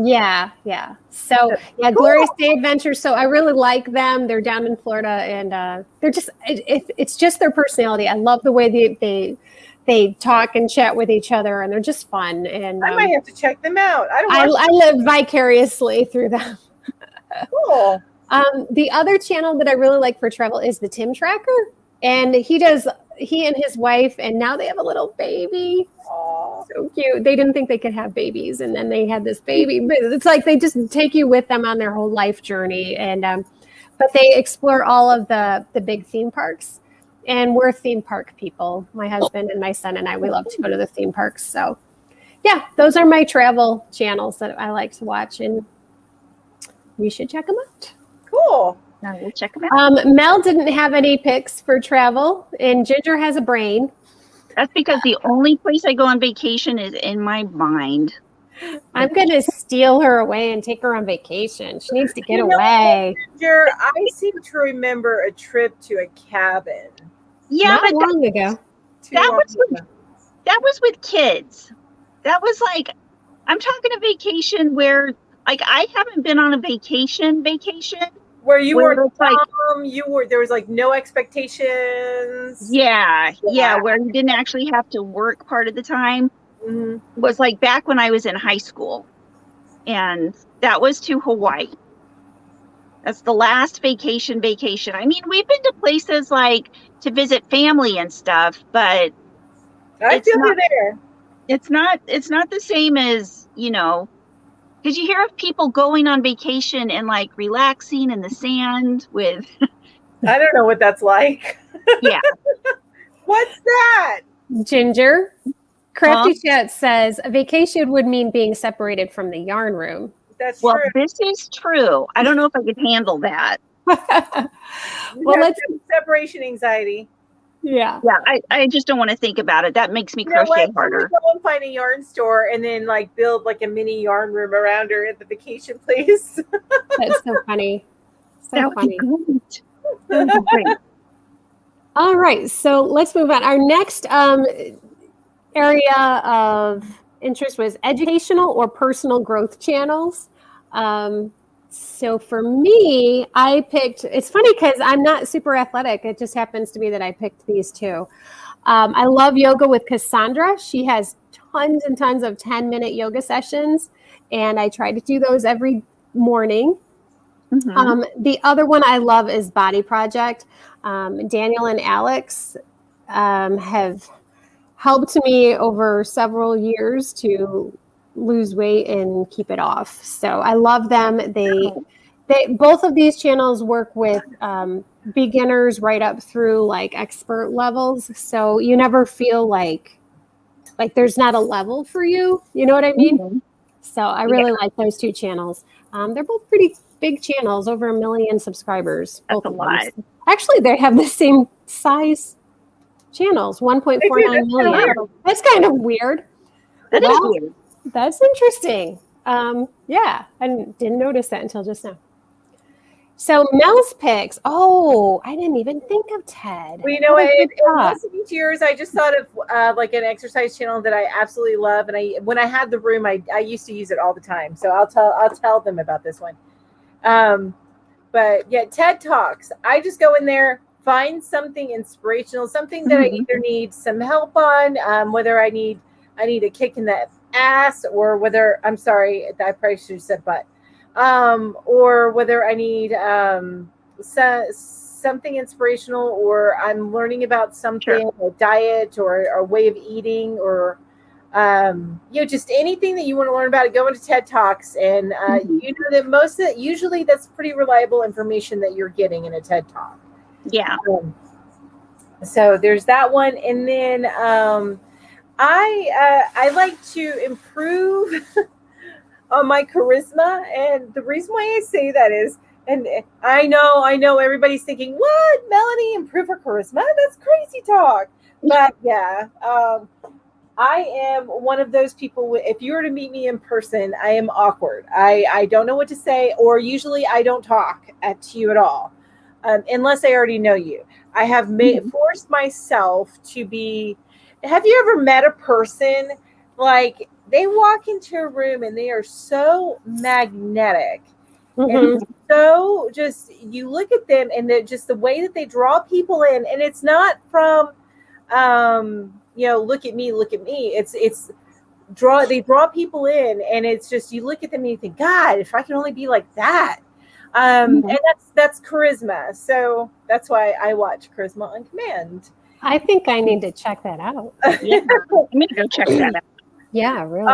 Yeah. So yeah, Glorious Day Adventure. So I really like them. They're down in Florida, and they're just, it's just their personality. I love the way they talk and chat with each other, and they're just fun. And I might have to check them out. I live vicariously through them. Cool. The other channel that I really like for travel is the Tim Tracker, and he and his wife, and now they have a little baby. Oh, so cute. They didn't think they could have babies, and then they had this baby. But it's like they just take you with them on their whole life journey. And but they explore all of the big theme parks, and we're theme park people. My husband and my son and I, we love to go to the theme parks. So yeah, those are my travel channels that I like to watch, and you should check them out. Cool. No, we'll check them out. Mel didn't have any picks for travel, and Ginger has a brain. That's because the only place I go on vacation is in my mind. I'm going to steal her away and take her on vacation. She needs to get away. Ginger, I seem to remember a trip to a cabin. Yeah, not long ago. That was with kids. That was like, I'm talking a vacation where, like, I haven't been on a vacation Where you Where were it's like, there was like no expectations. yeah, where you didn't actually have to work part of the time. Mm-hmm. Was like back when I was in high school, and that was to Hawaii. That's the last vacation. I mean, we've been to places like to visit family and stuff, but I it's feel not you there. it's not the same as, you know, because you hear of people going on vacation and like relaxing in the sand with I don't know what that's like. yeah. What's that? Ginger. Crafty Huh? Chat says a vacation would mean being separated from the yarn room. That's Well, true. this is true. I don't know if I could handle that. Well, let's. Separation anxiety. Yeah. Yeah, I just don't want to think about it. That makes me You know crochet what? harder. Can we go and find a yarn store and then like build like a mini yarn room around her at the vacation place? That's so funny. So That would funny. be great. That would be great. All right, so let's move on. Our next area of interest was educational or personal growth channels. So for me, I picked, it's funny because I'm not super athletic. It just happens to be that I picked these two. I love yoga with Cassandra. She has tons and tons of 10-minute yoga sessions, and I try to do those every morning. Mhm. The other one I love is Body Project. Daniel and Alex have helped me over several years to lose weight and keep it off. So I love them. They both of these channels work with beginners right up through like expert levels. So you never feel like there's not a level for you. You know what I mean? Mhm. So I really like those two channels. They're both pretty big channels, over 1 million subscribers. That's Both a of lot. them. Actually, they have the same size channels, 1.49 million. That's kind of weird. That is Wow. weird. That's interesting. Yeah, I didn't notice that until just now. So Mel's picks. Oh, I didn't even think of Ted. Well, you know, What a in good thought. listening to yours, I just thought of like an exercise channel that I absolutely love, and when I had the room, I used to use it all the time. So I'll tell them about this one. But yeah, TED Talks. I just go in there, find something inspirational, something that I either need some help on, whether I need a kick in the ass, or whether I probably should have said butt, or whether I need something inspirational, or I'm learning about something, a diet or a way of eating, or just anything that you want to learn about it. Go into TED Talks, and you know that most of it, usually that's pretty reliable information that you're getting in a TED Talk. Yeah. So there's that one, and then I like to improve on my charisma, and the reason why I say that is, and I know everybody's thinking, what, Melanie, improve her charisma? That's crazy talk. But yeah, I am one of those people. If you were to meet me in person, I am awkward. I don't know what to say, or usually I don't talk to you at all, unless I already know you. I have forced myself to be. Have you ever met a person, like they walk into a room and they are so magnetic, and so just you look at them and just the way that they draw people in, and it's not from look at me. They draw people in, and it's just, you look at them and you think, God, if I can only be like that. And that's charisma. So that's why I watch Charisma on Command. I think I need to check that out. Yeah, I'm gonna go check that out. Yeah, really.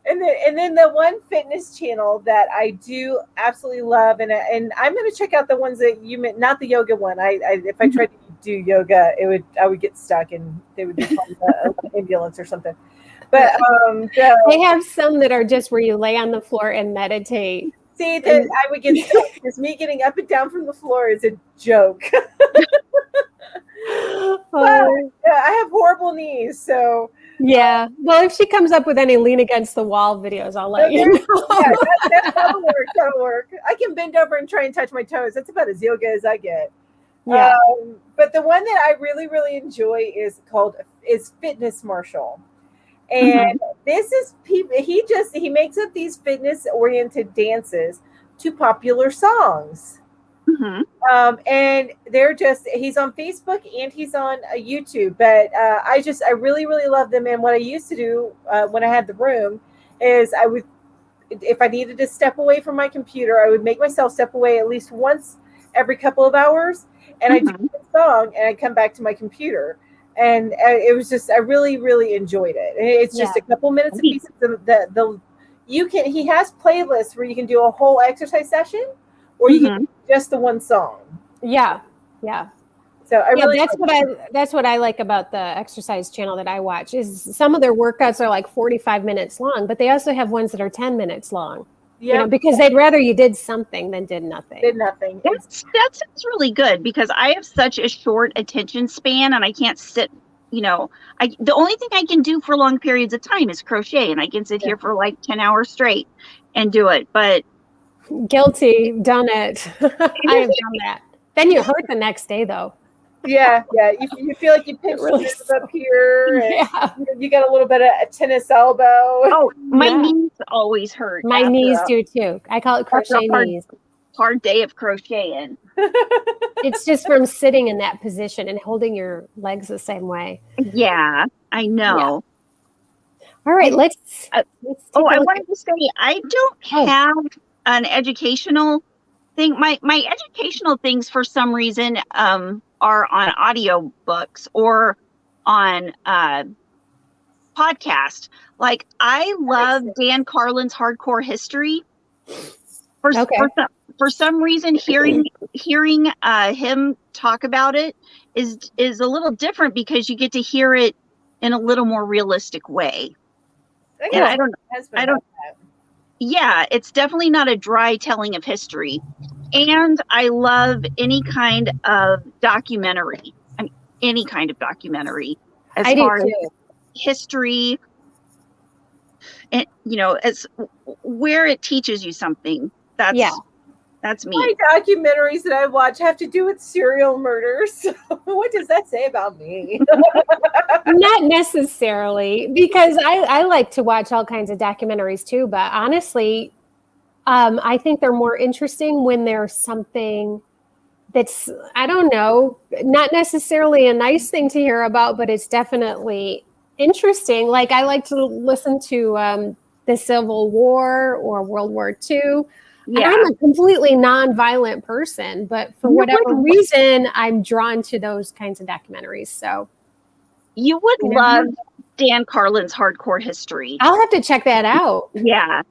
And then the one fitness channel that I do absolutely love, and I'm going to check out the ones that you meant, not the yoga one. If I tried to do yoga, I would get stuck, and they would be called an ambulance or something. But they have some that are just where you lay on the floor and meditate. See, that I would get stuck because me getting up and down from the floor is a joke. But, I have horrible knees, so. Yeah. Well, if she comes up with any lean against the wall videos, I'll let you know. Yeah, that'll work. That'll work. I can bend over and try and touch my toes. That's about as yoga as I get. Yeah. But the one that I really, really enjoy is Fitness Marshall. And this is people, he makes up these fitness oriented dances to popular songs. Mhm. And he's on Facebook and he's on YouTube, but I really, really love them. And what I used to do when I had the room is if I needed to step away from my computer, I would make myself step away at least once every couple of hours, and I'd do a song and I'd come back to my computer. And it was just, I really, really enjoyed it. And it's just a couple minutes a piece. He has playlists where you can do a whole exercise session, or you can do just the one song. Yeah. So that's what I like about the exercise channel that I watch. Is some of their workouts are like 45 minutes long, but they also have ones that are 10 minutes long. You know, because they'd rather you did something than did nothing. That sounds really good, because I have such a short attention span and I can't sit, the only thing I can do for long periods of time is crochet, and I can sit here for like 10 hours straight and do it. But guilty, done it. I have done that. Then you hurt the next day though. Yeah. You feel like you pinched really up here. And you got a little bit of a tennis elbow. Oh, my knees always hurt. My knees do too. I call it crochet knees. Hard day of crocheting. It's just from sitting in that position and holding your legs the same way. Yeah, I know. Yeah. All right, let's I wanted to say, I don't have an educational thing. My educational things, for some reason, are on audio books or on podcast. Like, I love Dan Carlin's Hardcore History. For some reason, hearing him talk about it is a little different, because you get to hear it in a little more realistic way. And I don't. Yeah, it's definitely not a dry telling of history. And I love any kind of documentary. I mean, any kind of documentary as far as history, and as where it teaches you something. That's me. My documentaries that I watch have to do with serial murders. What does that say about me? Not necessarily, because I like to watch all kinds of documentaries too. But honestly, I think they're more interesting when there's something that's, I don't know, not necessarily a nice thing to hear about, but it's definitely interesting. Like, I like to listen to the Civil War or World War II. Yeah. And I'm a completely non-violent person, but for whatever reason, I'm drawn to those kinds of documentaries. So you would love Dan Carlin's Hardcore History. I'll have to check that out. Yeah.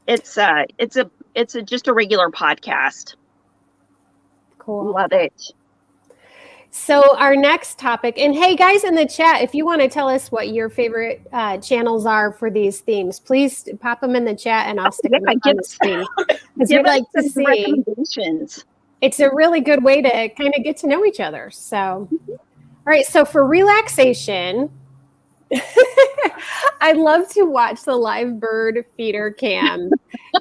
It's just a regular podcast. Cool. Love it. So our next topic, and hey guys in the chat, if you want to tell us what your favorite channels are for these themes, please pop them in the chat and I'll stick them on the screen. Because we'd like to see recommendations. It's a really good way to kind of get to know each other. So, all right. So for relaxation, I love to watch the live bird feeder cam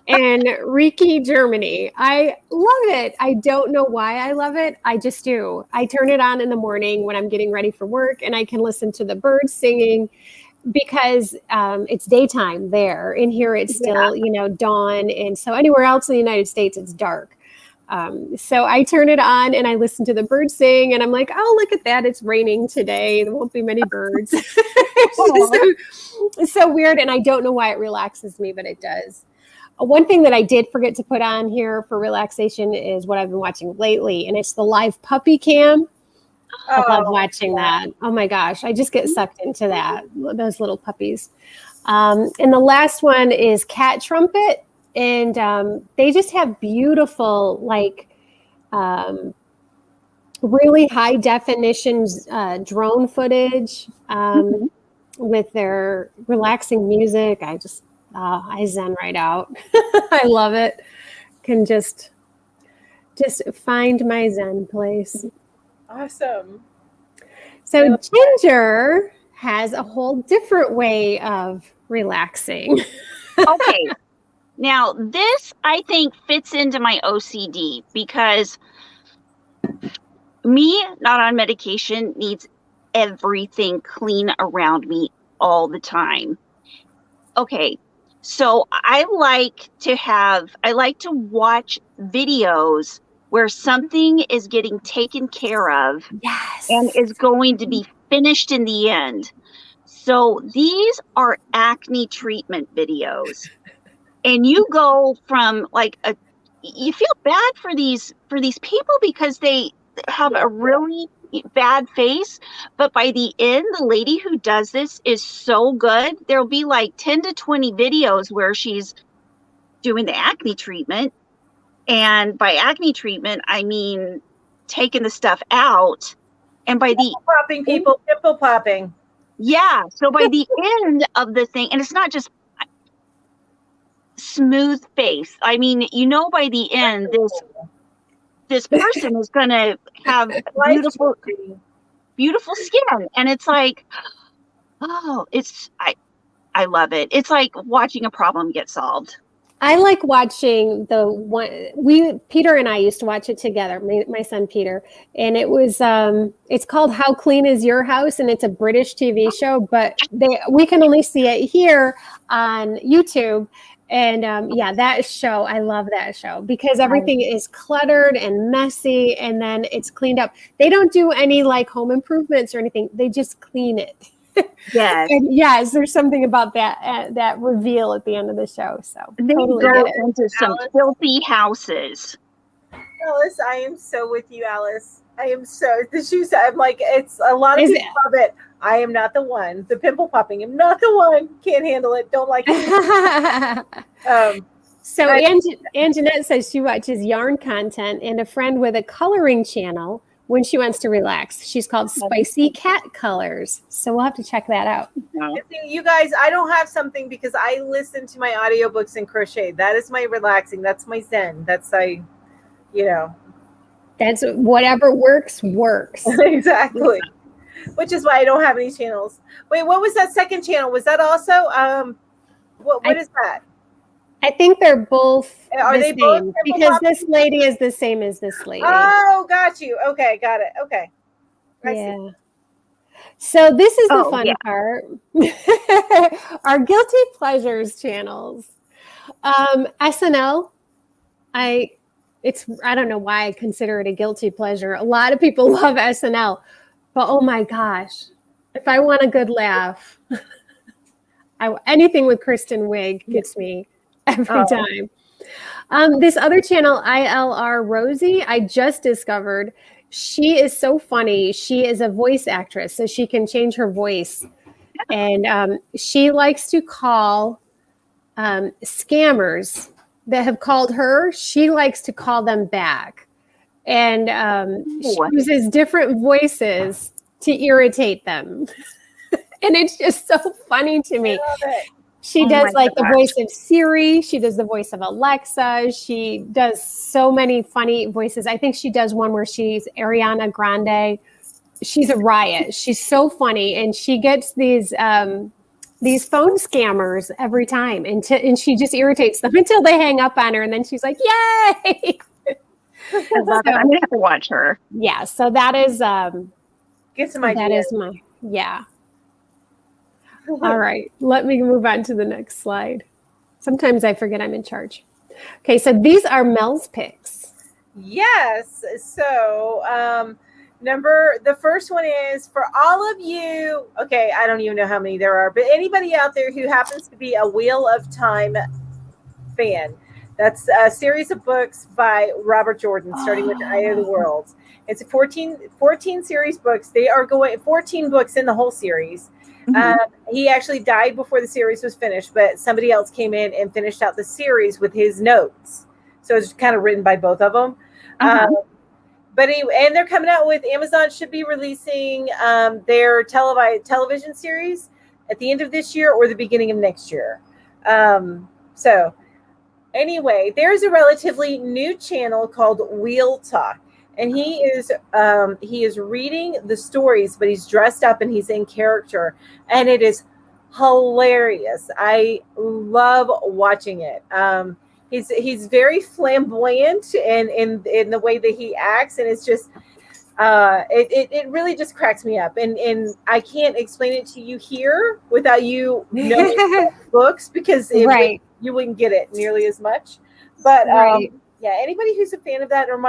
in Reiki, Germany. I love it. I don't know why I love it. I just do. I turn it on in the morning when I'm getting ready for work, and I can listen to the birds singing because it's daytime there. In here, it's still, dawn. And so anywhere else in the United States, it's dark. So I turn it on and I listen to the birds sing, and I'm like, oh, look at that. It's raining today. There won't be many birds. It's so weird. And I don't know why it relaxes me, but it does. One thing that I did forget to put on here for relaxation is what I've been watching lately. And it's the live puppy cam. I love watching that. Oh my gosh. I just get sucked into that. Those little puppies. And the last one is Cat Trumpet. And they just have beautiful, really high definition drone footage with their relaxing music. I zen right out. I love it. Can just find my zen place. Awesome. So Ginger has a whole different way of relaxing. Okay. Now, this, I think, fits into my OCD because me, not on medication, needs everything clean around me all the time. Okay, So I like to watch videos where something is getting taken care of Yes. and is going to be finished in the end. So these are acne treatment videos. And you go from you feel bad for these people because they have a really bad face, but by the end, the lady who does this is so good. There'll be like 10 to 20 videos where she's doing the acne treatment. And by acne treatment, I mean taking the stuff out. And by Pimple popping, people, pimple popping. Yeah. So by the end of the thing, and it's not just smooth face. I mean, by the end, this person is going to have beautiful skin. And it's like, oh, I love it. It's like watching a problem get solved. I like watching the one Peter and I used to watch it together, my son Peter, and it was it's called How Clean Is Your House, and it's a British TV show, but we can only see it here on YouTube. And that show, I love that show because everything is cluttered and messy, and then it's cleaned up. They don't do any like home improvements or anything. They just clean it. Yes. And yes, there's something about that reveal at the end of the show. So they totally go into some filthy houses. Alice, I am so with you, Alice. I am so the shoes. I'm like, it's a lot of people love it. I am not the one. The pimple popping. I'm not the one. Can't handle it. Don't like it. So Anjanette says she watches yarn content and a friend with a coloring channel when she wants to relax. She's called Spicy Cat Colors. So we'll have to check that out. You guys, I don't have something because I listen to my audiobooks and crochet. That is my relaxing. That's my zen. That's That's whatever works. Exactly. Which is why I don't have any channels. Wait, what was that second channel? Was that also what is that? I think they're both Are they both because this lady is the same as this lady. Oh, got you. Okay, got it. Okay. I see. So this is the fun part. Our guilty pleasures channels. SNL. I don't know why I consider it a guilty pleasure. A lot of people love SNL, but oh my gosh, if I want a good laugh, anything with Kristen Wiig gets me every time. This other channel, ILR Rosie, I just discovered. She is so funny. She is a voice actress, so she can change her voice. And she likes to call scammers that have called her. She likes to call them back. And she uses different voices to irritate them. And it's just so funny to me. She does the voice of Siri. She does the voice of Alexa. She does so many funny voices. I think she does one where she's Ariana Grande. She's a riot. She's so funny. And she gets these phone scammers every time. And she just irritates them until they hang up on her. And then she's like, yay. I love it. I'm going to have to watch her. Yeah. So that is, get some ideas. That is All right, let me move on to the next slide. Sometimes I forget I'm in charge. Okay, so these are Mel's picks. Yes. So the first one is for all of you. Okay, I don't even know how many there are, but anybody out there who happens to be a Wheel of Time fan. That's a series of books by Robert Jordan, starting with The Eye of the World. It's 14 series books. They are 14 books in the whole series. Mm-hmm. He actually died before the series was finished, but somebody else came in and finished out the series with his notes. So it's kind of written by both of them. But anyway, and they're coming out with Amazon should be releasing their television series at the end of this year or the beginning of next year. So anyway, there's a relatively new channel called Wheel Talk. And he is reading the stories, but he's dressed up and he's in character, and it is hilarious. I love watching it. He's very flamboyant in the way that he acts, and it's just it really just cracks me up, and I can't explain it to you here without you knowing books, because Right. you wouldn't get it nearly as much. But Right. yeah, anybody who's a fan of that, or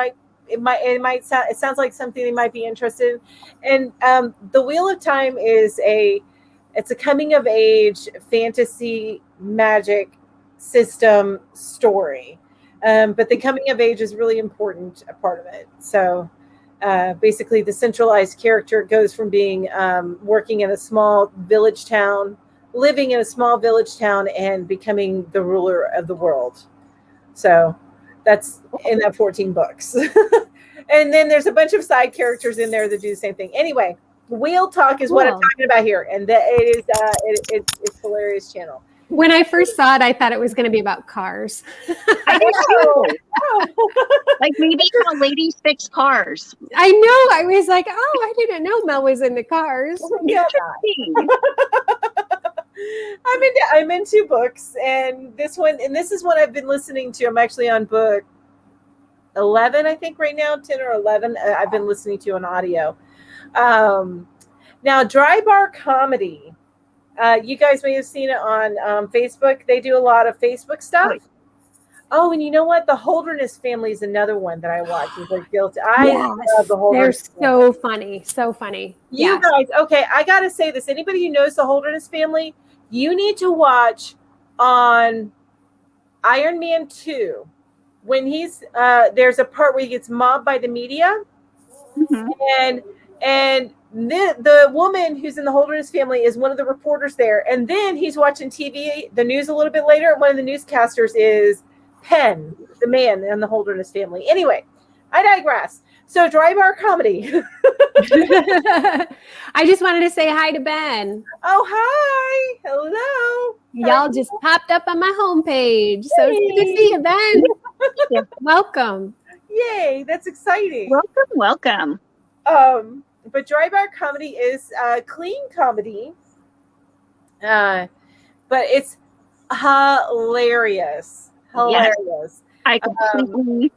it sounds like something they might be interested in. And the Wheel of Time is it's a coming of age fantasy magic system story. But the coming of age is really important, a part of it. So basically, the centralized character goes from being working in a small village town, living in a small village town, and becoming the ruler of the world. So that's in that 14 books. And then there's a bunch of side characters in there that do the same thing. Anyway, Wheel Talk is what I'm talking about here, and that it is it's hilarious channel. When I first saw it, I thought it was going to be about cars. I did too. Like maybe how ladies fix cars. I know. I was like, oh, I didn't know Mel was into cars. Yeah. I'm into books, and this is one I've been listening to. I'm actually on book 11, I think, right now, 10 or 11. I've been listening to on audio. Now, Dry Bar Comedy. You guys may have seen it on Facebook. They do a lot of Facebook stuff. Oh, and you know what? The Holderness family is another one that I watch. I love the Holderness. They're so funny. So funny. You guys, okay, I got to say this. Anybody who knows the Holderness family, you need to watch on Iron Man 2 when he's there's a part where he gets mobbed by the media, and the woman who's in the Holderness family is one of the reporters there, and then he's watching TV, the news a little bit later. One of the newscasters is Penn, the man in the Holderness family. Anyway, I digress. So Dry Bar Comedy. I just wanted to say hi to Ben. Oh, hi. Hello. Y'all just popped up on my homepage. So it's good to see you, Ben. Welcome. Yay. That's exciting. Welcome. But Dry Bar Comedy is clean comedy. But it's hilarious. Hilarious. Yes, I completely.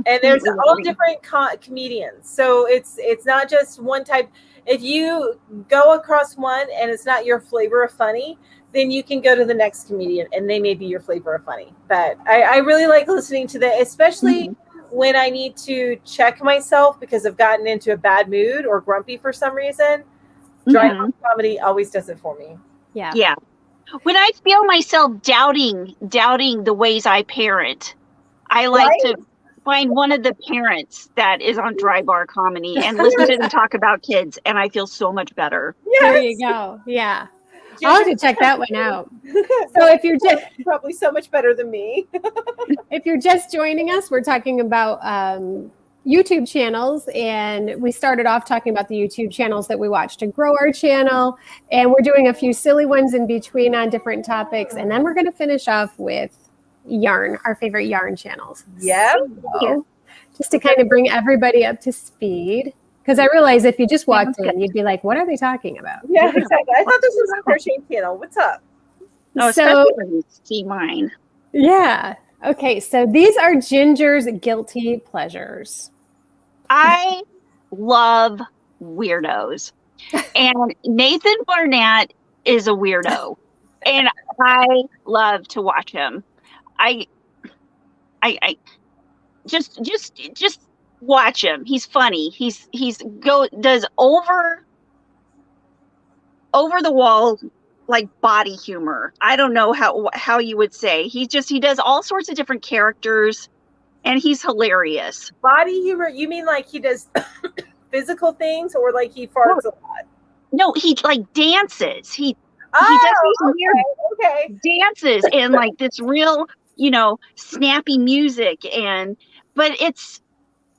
And there's all different comedians. So it's not just one type. If you go across one and it's not your flavor of funny, then you can go to the next comedian and they may be your flavor of funny. But I really like listening to that, especially when I need to check myself because I've gotten into a bad mood or grumpy for some reason. Dry Bar Comedy always does it for me. Yeah. When I feel myself doubting the ways I parent, I like to find one of the parents that is on Dry Bar Comedy and listen to them talk about kids, and I feel so much better. Yes. There you go. Yeah. I'll have to check that one out. So if you're just probably so much better than me. If you're just joining us, we're talking about YouTube channels, and we started off talking about the YouTube channels that we watch to grow our channel, and we're doing a few silly ones in between on different topics, and then we're going to finish off with yarn, our favorite yarn channels. Yeah. So, just to kind of bring everybody up to speed, because I realize if you just walked in, you'd be like, what are they talking about? Yeah, exactly. I thought this was a crocheting channel. What's up? Oh, So, especially when you see mine. yeah. Okay, so these are Ginger's guilty pleasures. I love weirdos. And Nathan Barnett is a weirdo. And I love to watch him. I just watch him. He's funny. He's does over the wall like body humor. I don't know how you would say. He does all sorts of different characters, and he's hilarious. Body humor? You mean like he does physical things, or like he farts a lot? No, he like dances. He does these weird dances and like this real, snappy music, but it's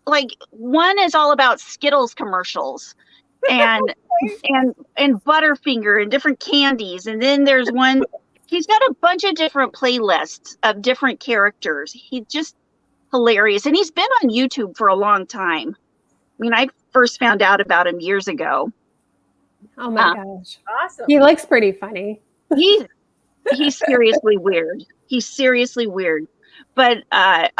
like one is all about Skittles commercials and Butterfinger and different candies, and then there's one. He's got a bunch of different playlists of different characters. He's just hilarious, and he's been on YouTube for a long time. I mean, I first found out about him years ago. Oh my gosh. Awesome. He looks pretty funny. He's seriously weird. He's seriously weird. But I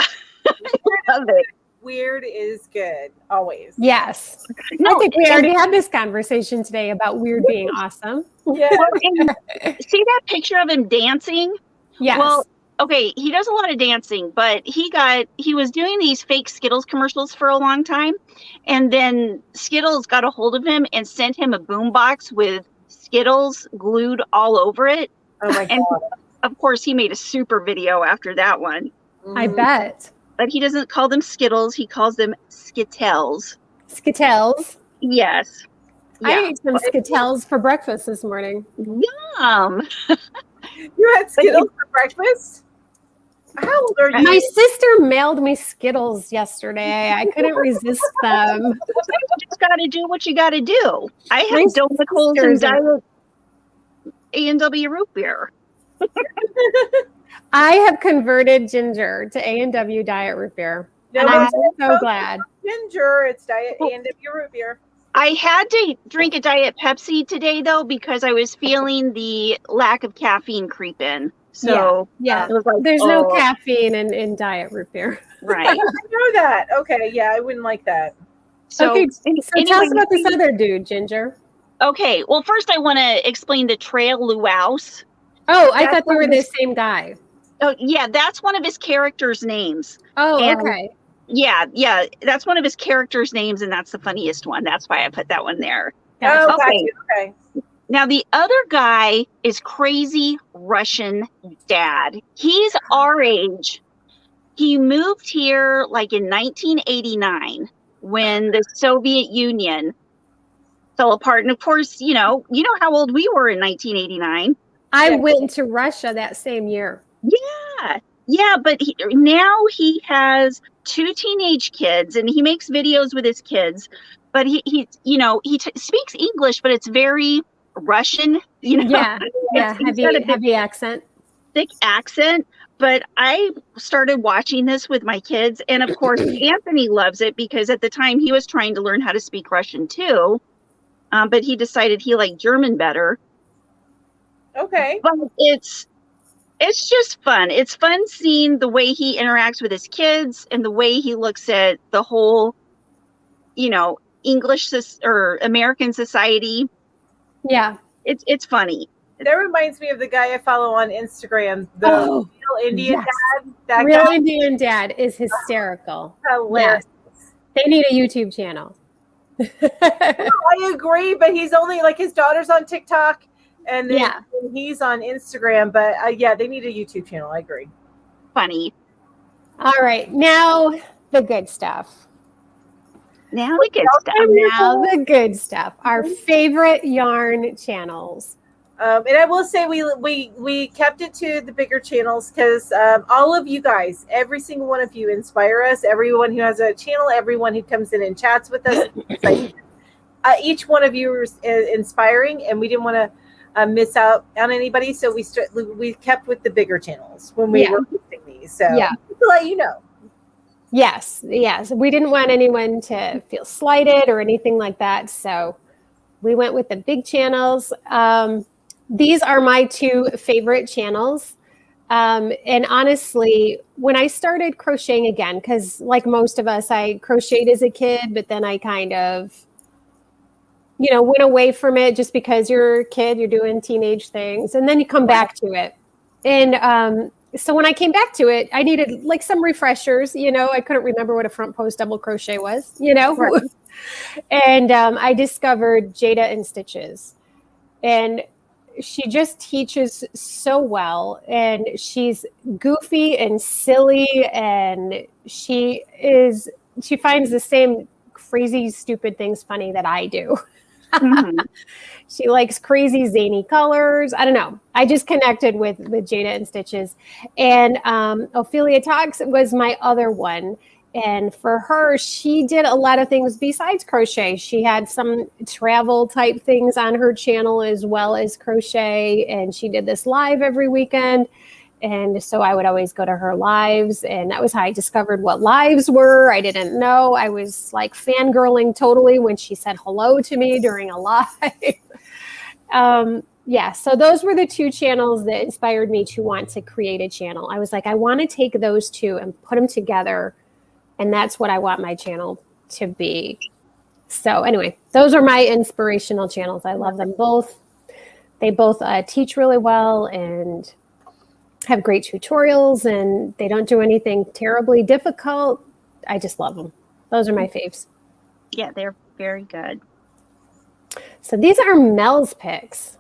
love it. weird is good always. Yes. No, I think we already had this conversation today about weird being awesome. Yeah. well, and see that picture of him dancing? Yes. Well, okay, he does a lot of dancing, but he was doing these fake Skittles commercials for a long time, and then Skittles got a hold of him and sent him a boombox with Skittles glued all over it. Oh my And God. of course, he made a super video after that one. I bet. But he doesn't call them Skittles; he calls them Skittles. Skittles. Yes. I Yeah. ate some Skittles for breakfast this morning. Yum. You had Skittles for breakfast? How old are you? My sister mailed me Skittles yesterday. I couldn't resist them. You just got to do what you got to do. I My have donut holes and sisters are- diet A&W root beer. I have converted Ginger to A&W Diet Root Beer. No, And I'm it's so glad. Ginger. It's Diet A&W root beer. I had to drink a Diet Pepsi today, though, because I was feeling the lack of caffeine creep in. So Yeah. it was like, There's no caffeine in Diet Root Beer. right. I know that. Okay, yeah, I wouldn't like that. So, Okay, so tell us about this other dude, Ginger. Okay, well, first I want to explain the Trail Luaus. Oh, I That's thought they were one the of same guy. Oh, yeah, that's one of his characters' names. Oh, And- okay. Yeah, that's one of his characters' names, and that's the funniest one. That's why I put that one there. Oh, Gotcha. got you. Okay. Now, the other guy is Crazy Russian Dad. He's our age. He moved here like in 1989 when the Soviet Union fell apart. And of course, you know how old we were in 1989. I went to Russia that same year. Yeah, but now he has 2 teenage kids, and he makes videos with his kids. But he speaks English, but it's very Russian. Yeah, He's got a big, heavy accent. thick accent. But I started watching this with my kids, and of course, Anthony loves it because at the time he was trying to learn how to speak Russian too, but he decided he liked German better. Okay. But it's just fun. It's fun seeing the way he interacts with his kids and the way he looks at the whole, English or American society. Yeah. It's funny. That reminds me of the guy I follow on Instagram, the Real Indian yes. Dad. That Real guy, Indian Dad is hysterical. hilarious. They need a YouTube channel. I agree, but he's only like his daughter's on TikTok, and then Yeah. he's on Instagram. But yeah, they need a YouTube channel. I agree. Funny. All right, now the good stuff. Now we get stuff. Now the good stuff. Our favorite yarn channels. And I will say we kept it to the bigger channels because all of you guys, every single one of you, inspire us. Everyone who has a channel, everyone who comes in and chats with us, each one of you is inspiring, and we didn't want to miss out on anybody. So we kept with the bigger channels when we were posting these. So just to let you know. Yes. We didn't want anyone to feel slighted or anything like that. So we went with the big channels. These are my 2 favorite channels. And honestly, when I started crocheting again, because like most of us, I crocheted as a kid, but then I kind of, went away from it just because you're a kid, you're doing teenage things, and then you come back to it. And so when I came back to it, I needed like some refreshers. I couldn't remember what a front post double crochet was, Right. And I discovered Jada and Stitches. And she just teaches so well, and she's goofy and silly, and she finds the same crazy, stupid things funny that I do. Mm-hmm. She likes crazy, zany colors. I don't know. I just connected with Jada and Stitches. And Ophelia Talks was my other one. And for her, she did a lot of things besides crochet. She had some travel type things on her channel as well as crochet. And she did this live every weekend. And so I would always go to her lives. And that was how I discovered what lives were. I didn't know. I was like fangirling totally when she said hello to me during a live. So those were the 2 channels that inspired me to want to create a channel. I was like, I want to take those 2 and put them together And that's what I want my channel to be. So anyway, those are my inspirational channels. I love them both. They both teach really well and have great tutorials, and they don't do anything terribly difficult. I just love them. Those are my faves. Yeah, they're very good. So these are Mel's picks.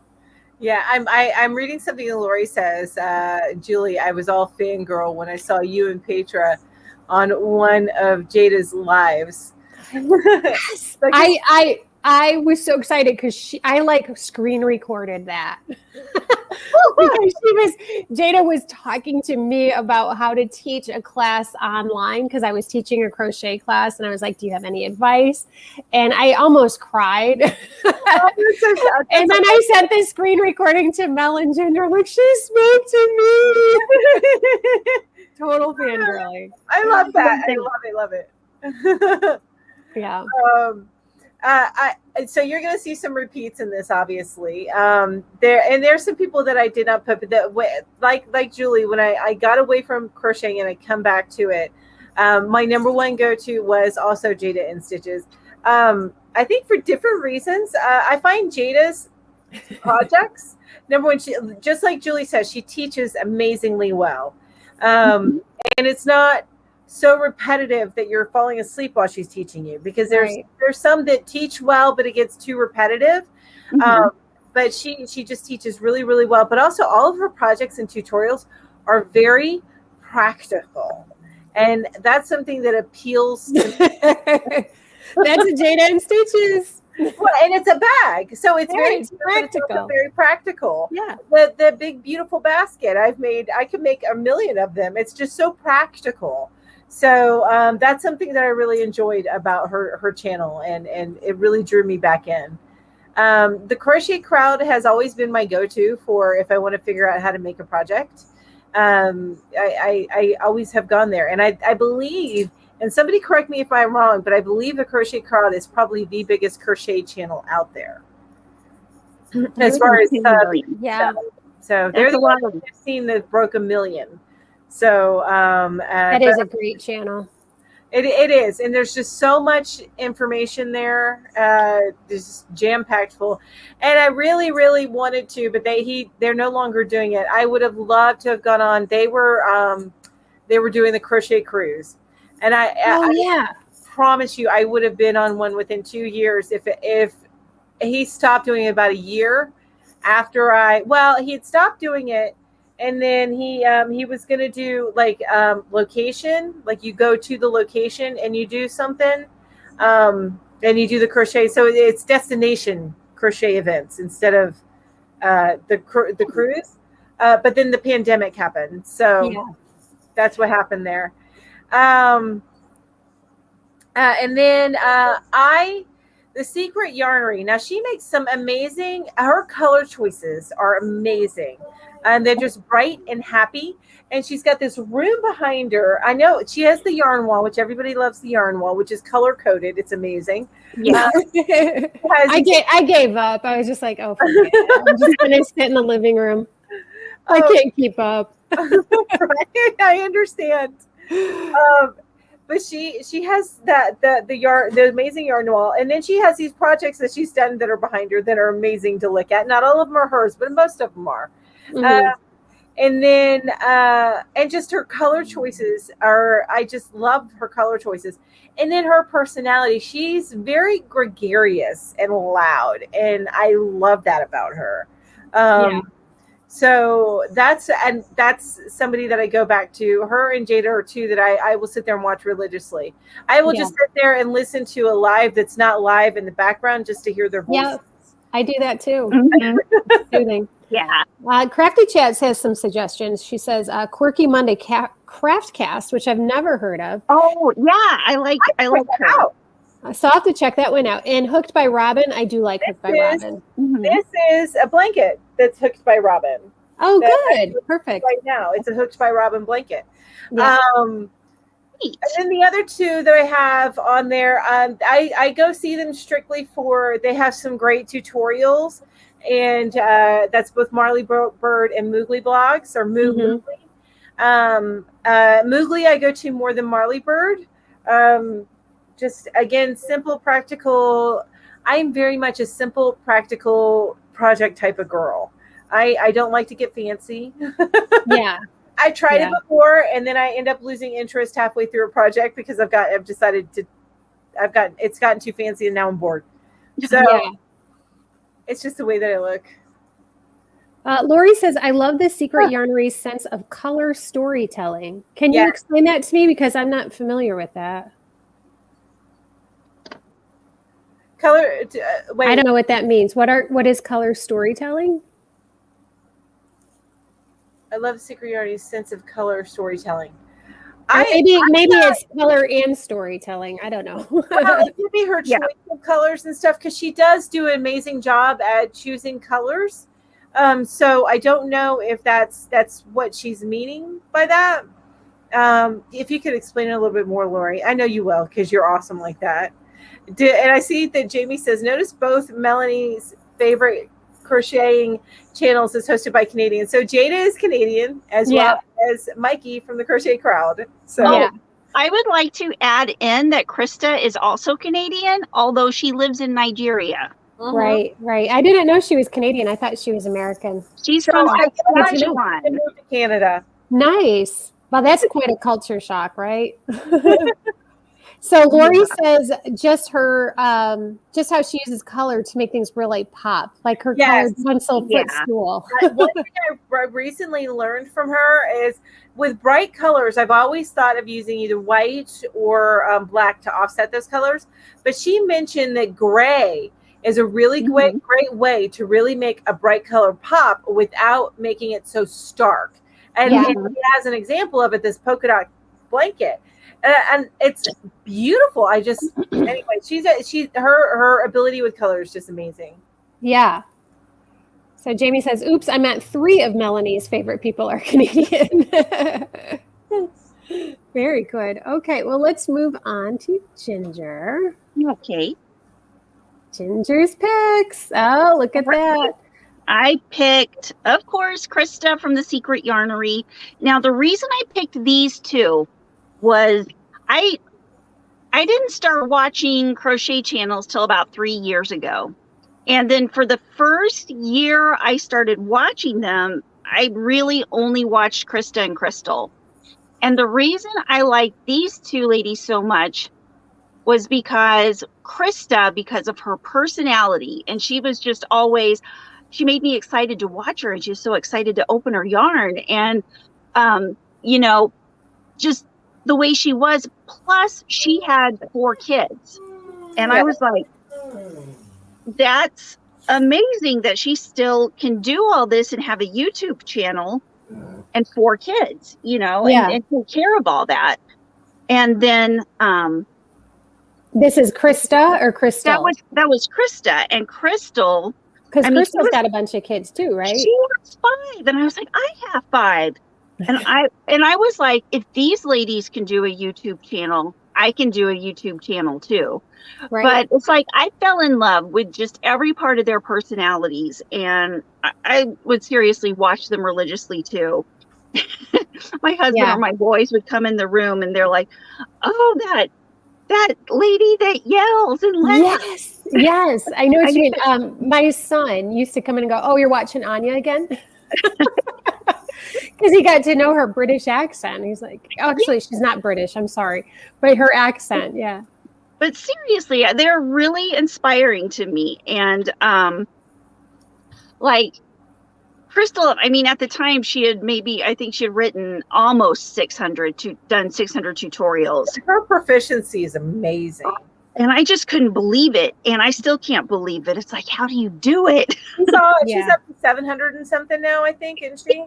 Yeah, I'm reading something that Lori says. Julie, I was all fangirl when I saw you and Petra on one of Jada's lives. Yes. I was so excited because I like screen recorded that. Because Jada was talking to me about how to teach a class online because I was teaching a crochet class, and I was like, do you have any advice? And I almost cried. And then I sent this screen recording to Mel and Ginger, like, she spoke to me. Total fangirling. I love that. I love it. Yeah. So you're going to see some repeats in this, obviously. There's some people that I did not put, but that like Julie, when I got away from crocheting and I come back to it, my number one go-to was also Jada in Stitches. I think for different reasons. I find Jada's projects, number one, she, just like Julie says, she teaches amazingly well, and it's not so repetitive that you're falling asleep while she's teaching you, because there's some that teach well, but it gets too repetitive. But she just teaches really, really well. But also all of her projects and tutorials are very practical. And that's something that appeals to me. That's a Jada in Stitches. Well, and it's a bag, so it's very practical. Very practical. Yeah. The big beautiful basket I've made, I could make a million of them. It's just so practical. So that's something that I really enjoyed about her channel, and it really drew me back in. The Crochet Crowd has always been my go-to for if I want to figure out how to make a project. I always have gone there, and I believe, and somebody correct me if I'm wrong, but I believe the Crochet Crowd is probably the biggest crochet channel out there. As far as so they're the ones I've seen that broke 1 million. So that is a great channel. It is, and there's just so much information there. Just jam-packed full, and I really, really wanted to, but they're no longer doing it. I would have loved to have gone on. They were doing the crochet cruise, and I promise you, I would have been on one within 2 years if he stopped doing it about a year after he had stopped doing it. And then he was going to do like location, like you go to the location and you do something, and you do the crochet. So it's destination crochet events instead of the cruise. But then the pandemic happened. So that's what happened there. And then the Secret Yarnery. Now she makes some amazing, her color choices are amazing. And they're just bright and happy. And she's got this room behind her. I know she has the yarn wall, which everybody loves the yarn wall, which is color coded. It's amazing. Yeah. I gave up. I was just like, oh, forget it. I'm just going to sit in the living room. I can't keep up. Right? I understand. But she has the amazing yarn wall, and then she has these projects that she's done that are behind her that are amazing to look at. Not all of them are hers, but most of them are. And then and just her color choices I just love her color choices. And then her personality, she's very gregarious and loud, and I love that about her. So that's somebody that I go back to. Her and Jada are two that I will sit there and watch religiously. I will just sit there and listen to a live that's not live in the background just to hear their voices. Yeah, I do that too. Soothing. Yeah. Crafty Chat has some suggestions. She says Quirky Monday Craft Cast, which I've never heard of. Oh yeah, I like her. So I'll have to check that one out. And Hooked by Robin, I do like Hooked by Robin. This is a blanket that's Hooked by Robin. Oh, good. Perfect. Right now, it's a Hooked by Robin blanket. Yeah. And then the other two that I have on there, I go see them strictly for, they have some great tutorials. And that's both Marley Bird and Moogly blogs, or Moogly. Moogly I go to more than Marley Bird. Just again, simple, practical. I'm very much a simple, practical project type of girl. I don't like to get fancy. Yeah. I tried it before, and then I end up losing interest halfway through a project because it's gotten too fancy, and now I'm bored. So it's just the way that I look. Lori says, I love the Secret Yarnery's sense of color storytelling. Can you explain that to me? Because I'm not familiar with that. Color, wait. I don't know what that means. What is color storytelling? I love Secret Yarnery's sense of color storytelling. Maybe it's color and storytelling. I don't know. Well, it could be her choice of colors and stuff, because she does do an amazing job at choosing colors. So I don't know if that's what she's meaning by that. If you could explain it a little bit more, Lori. I know you will, because you're awesome like that. And I see that Jamie says, notice both Melanie's favorite crocheting channels is hosted by Canadians. So Jada is Canadian, as well as Mikey from the Crochet Crowd. So I would like to add in that Krista is also Canadian, although she lives in Nigeria. Right. I didn't know she was Canadian. I thought she was American. She's from Saskatchewan. Moved to Canada. Nice. Well, that's quite a culture shock, right? So Lori says just how she uses color to make things really pop, like her colored pencil footstool. One thing I recently learned from her is with bright colors, I've always thought of using either white or black to offset those colors. But she mentioned that gray is a really great way to really make a bright color pop without making it so stark. And she has an example of it, this polka dot blanket. And it's beautiful. Anyway, her ability with color is just amazing. Yeah. So Jamie says, oops, I meant 3 of Melanie's favorite people are Canadian. Very good. Okay, well, let's move on to Ginger. Okay. Ginger's picks. Oh, look at that. I picked, of course, Krista from the Secret Yarnery. Now, the reason I picked these two was I didn't start watching crochet channels till about 3 years ago. And then for the first year I started watching them, I really only watched Krista and Crystal. And the reason I like these two ladies so much was because Krista, because of her personality, and she was just always, she made me excited to watch her, and she was so excited to open her yarn. And, just the way she was, plus she had 4 kids. And I was like, that's amazing that she still can do all this and have a YouTube channel and 4 kids, and take care of all that. And then this is Krista or Crystal? That was Krista. And Crystal, because Crystal's got a bunch of kids too, right? She has 5. And I was like, I have 5. And I was like, if these ladies can do a YouTube channel, I can do a YouTube channel too. Right. But it's like I fell in love with just every part of their personalities, and I would seriously watch them religiously too. My husband or my boys would come in the room, and they're like, "Oh, that lady that yells and laughs." Yes, I know what you mean. My son used to come in and go, "Oh, you're watching Anya again?" Because he got to know her British accent. He's like, actually, she's not British. I'm sorry. But her accent, But seriously, they're really inspiring to me. And like Crystal, I mean, at the time I think she had written almost 600 tutorials. Her proficiency is amazing. And I just couldn't believe it. And I still can't believe it. It's like, how do you do it? She's up to 700 and something now, I think, isn't she?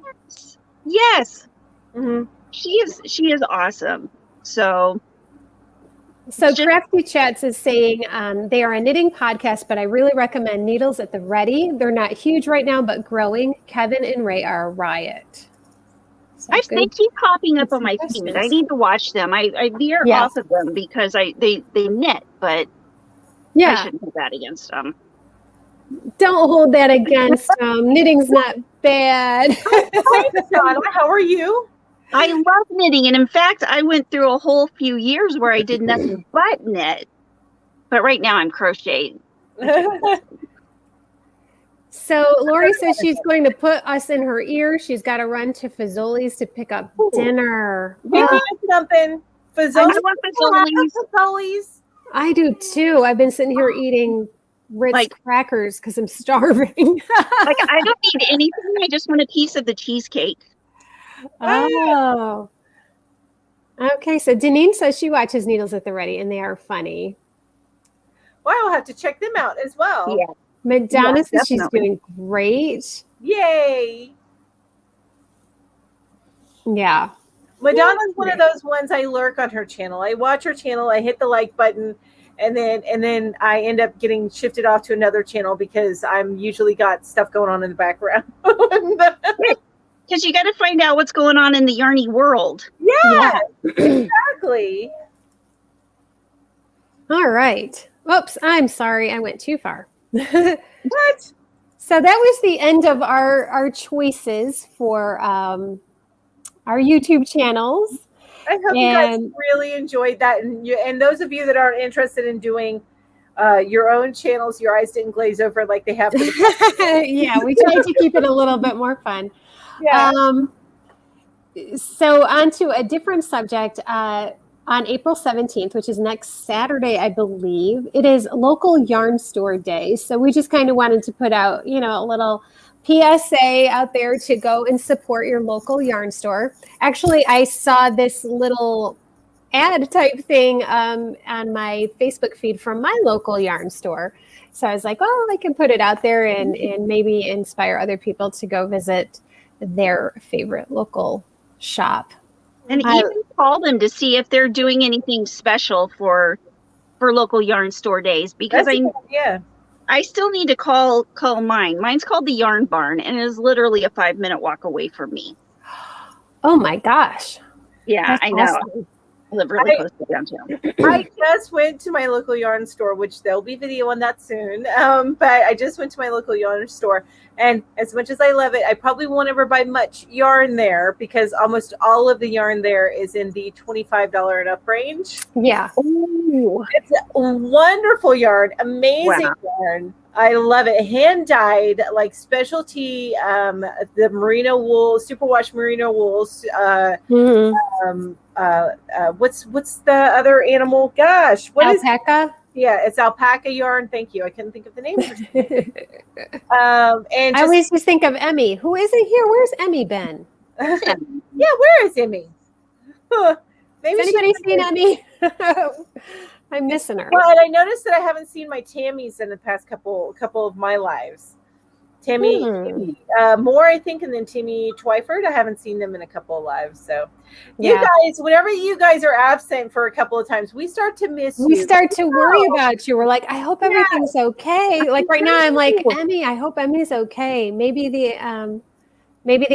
Yes. Mm-hmm. She is awesome. So Crafty Chats is saying they are a knitting podcast, but I really recommend Needles at the Ready. They're not huge right now, but growing. Kevin and Ray are a riot. They keep popping up on my feed. I need to watch them. I veer off of them because they knit, but I shouldn't do that against them. Don't hold that against them. Knitting's not bad. Hi, Donna. How are you? I love knitting. And in fact, I went through a whole few years where I did nothing but knit. But right now I'm crocheting. So Lori says she's going to put us in her ear. She's got to run to Fazoli's to pick up dinner. We need something. I want Fazoli's. I do too. I've been sitting here eating Ritz crackers because I'm starving. Like, I don't need anything. I just want a piece of the cheesecake. Oh. Okay, so Deneen says she watches Needles at the Ready, and they are funny. Well, I'll have to check them out as well. Yeah. Madonna says she's doing great. Yay. Yeah. Madonna's one of those ones I lurk on her channel. I watch her channel, I hit the like button, and then I end up getting shifted off to another channel because I'm usually got stuff going on in the background. Because you got to find out what's going on in the Yarnie world. Yeah. Exactly. All right. Oops, I'm sorry. I went too far. What? So that was the end of our choices for our YouTube channels. I hope you guys really enjoyed that. And those of you that aren't interested in doing your own channels, your eyes didn't glaze over like they have. Yeah, we tried to keep it a little bit more fun. Yeah. So on to a different subject. On April 17th, which is next Saturday, I believe, it is local yarn store day. So we just kind of wanted to put out, a little PSA out there to go and support your local yarn store. Actually, I saw this little ad type thing on my Facebook feed from my local yarn store. So I was like, oh, I can put it out there and maybe inspire other people to go visit their favorite local shop. And even call them to see if they're doing anything special for local yarn store days, because I still need to call mine. Mine's called the Yarn Barn, and it is literally a 5-minute walk away from me. Oh my gosh. Yeah, that's I know. Awesome. I live really close to downtown. I just went to my local yarn store, which there'll be video on that soon. But I just went to my local yarn store, and as much as I love it, I probably won't ever buy much yarn there because almost all of the yarn there is in the $25 and up range. Yeah. Ooh. It's a wonderful yarn, amazing yarn. I love it. Hand dyed, like specialty, the merino wool, superwash merino wools. What's the other animal? Gosh, what is alpaca? Yeah, it's alpaca yarn. Thank you. I couldn't think of the name. And I always just think of Emmy. Who isn't here? Where's Emmy been? Yeah, where is Emmy? Maybe has anybody seen Emmy? I'm missing her. Well, and I noticed that I haven't seen my Tammys in the past couple of my lives. Tammy Moore, I think, and then Timmy Twyford. I haven't seen them in a couple of lives. So you guys, whenever you guys are absent for a couple of times, we start to miss you. We start to worry about you. We're like, I hope everything's okay. Like right now, I'm like, Emmy, I hope Emmy's okay. Maybe the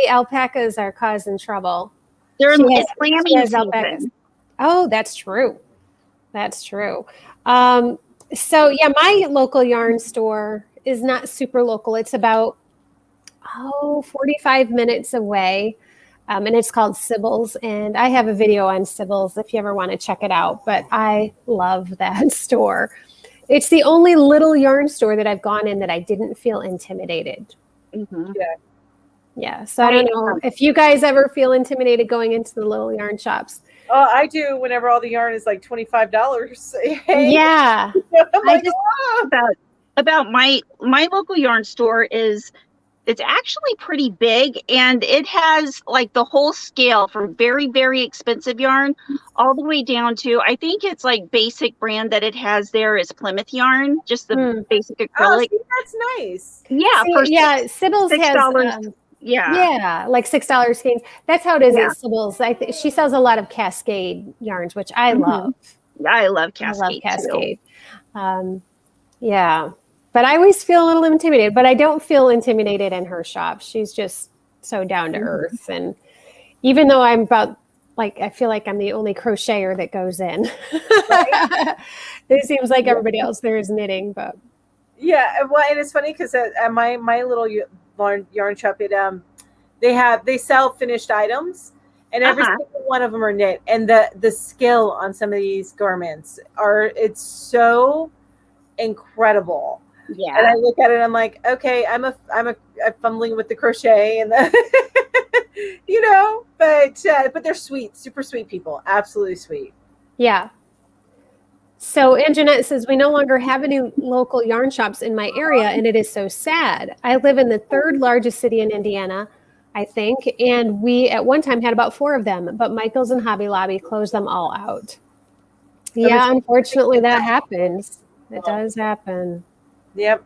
alpacas are causing trouble. They're in lambing season. Oh, that's true. That's true. So yeah, my local yarn store is not super local. It's about 45 minutes away. And it's called Sybil's. And I have a video on Sybil's if you ever want to check it out. But I love that store. It's the only little yarn store that I've gone in that I didn't feel intimidated. Mm-hmm. Yeah. So I don't know if you guys ever feel intimidated going into the little yarn shops. Oh, I do whenever all the yarn is like $25. Yeah. About my local yarn store it's actually pretty big, and it has like the whole scale from very, very expensive yarn all the way down to, I think it's like basic brand that it has there is Plymouth yarn, just the basic acrylic. Oh, see, that's nice. Yeah. Sybil's $6. has Yeah, like $6 skeins. That's how it is at Sybil's. She sells a lot of Cascade yarns, which I love. Yeah, I love Cascade. I love Cascade. Yeah, but I always feel a little intimidated. But I don't feel intimidated in her shop. She's just so down to earth. And even though I'm I feel like I'm the only crocheter that goes in. Right? It seems like everybody else there is knitting, but yeah. Well, and it's funny because at my little yarn shop, they sell finished items, and every single one of them are knit. And the skill on some of these garments it's so incredible. Yeah. And I look at it and I'm like, okay, I'm fumbling with the crochet and the but they're sweet, super sweet people, absolutely sweet. Yeah. So Anjanette says, we no longer have any local yarn shops in my area, and it is so sad. I live in the third largest city in Indiana, I think, and we at one time had about 4 of them, but Michael's and Hobby Lobby closed them all out. Yeah, unfortunately that happens. It does happen. Yep.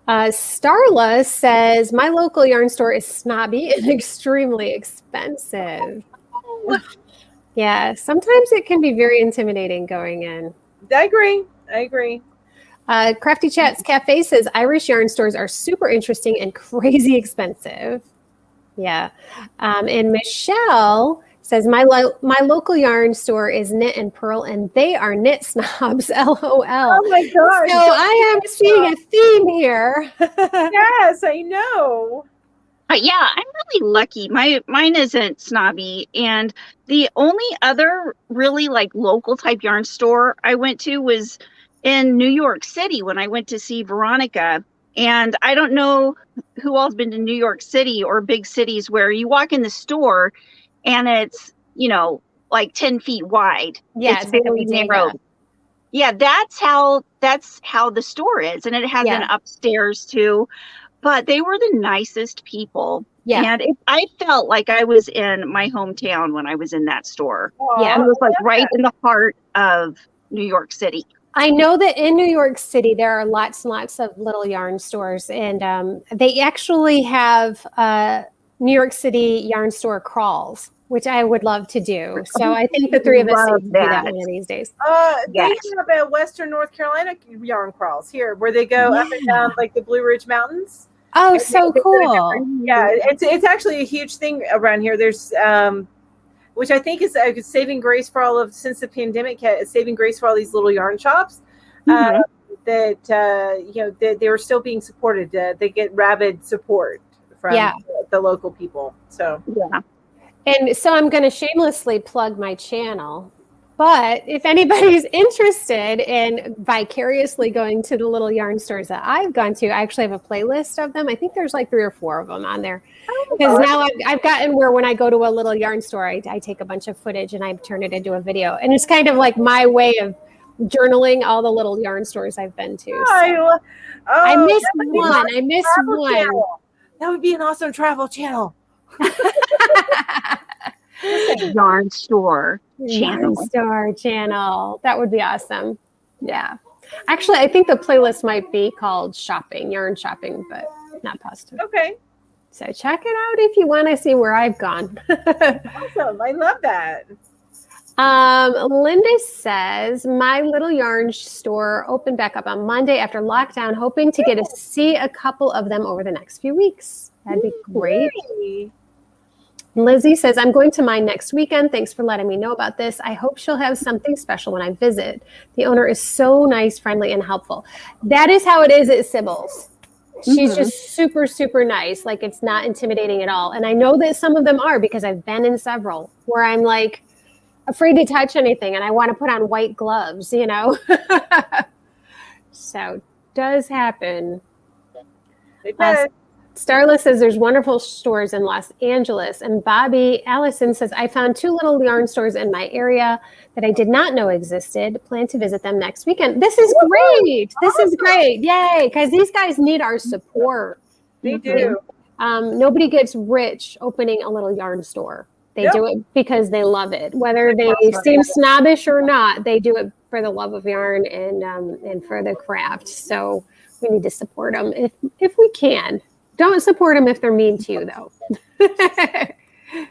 Starla says, my local yarn store is snobby and extremely expensive. Yeah, sometimes it can be very intimidating going in. I agree. Crafty Chats Cafe says, Irish yarn stores are super interesting and crazy expensive. Yeah. And Michelle says, my local yarn store is Knit and Purl, and they are knit snobs, LOL. Oh my gosh. So I am seeing a theme here. Yes, I know. Yeah, I'm really lucky. Mine isn't snobby, and the only other really like local type yarn store I went to was in New York City when I went to see Veronica. And I don't know who all's been to New York City or big cities where you walk in the store and it's, like 10 feet wide. Yeah, it's very narrow. Yeah, that's how the store is, and it has an upstairs too. But they were the nicest people. Yeah. And I felt like I was in my hometown when I was in that store. Yeah. It was like right in the heart of New York City. I know that in New York City, there are lots and lots of little yarn stores, and they actually have New York City yarn store crawls, which I would love to do. So I think the 3 of us need to do that one of these days. They have a Western North Carolina yarn crawls here where they go up and down like the Blue Ridge Mountains. Oh, so cool. Yeah, it's actually a huge thing around here. There's which I think is a saving grace for since the pandemic, saving grace for all these little yarn shops that they were still being supported. They get rabid support from the local people. So and so I'm going to shamelessly plug my channel. But if anybody's interested in vicariously going to the little yarn stores that I've gone to, I actually have a playlist of them. I think there's like 3 or 4 of them on there. Because now I've gotten where when I go to a little yarn store, I take a bunch of footage and I turn it into a video. And it's kind of like my way of journaling all the little yarn stores I've been to. So I missed one. Channel. That would be an awesome travel channel. Yarn store channel. That would be awesome. Yeah. Actually, I think the playlist might be called yarn shopping, but not positive. Okay. So check it out if you want to see where I've gone. Awesome. I love that. Linda says, my little yarn store opened back up on Monday after lockdown, hoping to get to see a couple of them over the next few weeks. That'd be great. Yay. Lizzie says, I'm going to mine next weekend. Thanks for letting me know about this. I hope she'll have something special when I visit. The owner is so nice, friendly, and helpful. That is how it is at Sybil's. She's just super, super nice. Like, it's not intimidating at all. And I know that some of them are because I've been in several where I'm like afraid to touch anything and I want to put on white gloves, So does happen. It does. Starla says there's wonderful stores in Los Angeles. And Bobby Allison says, I found 2 little yarn stores in my area that I did not know existed. Plan to visit them next weekend. This is great. This is great. Yay. Because these guys need our support. They do. Nobody gets rich opening a little yarn store. They do it because they love it. Whether they seem snobbish or not, they do it for the love of yarn and for the craft. So we need to support them if we can. Don't support them if they're mean to you, though. They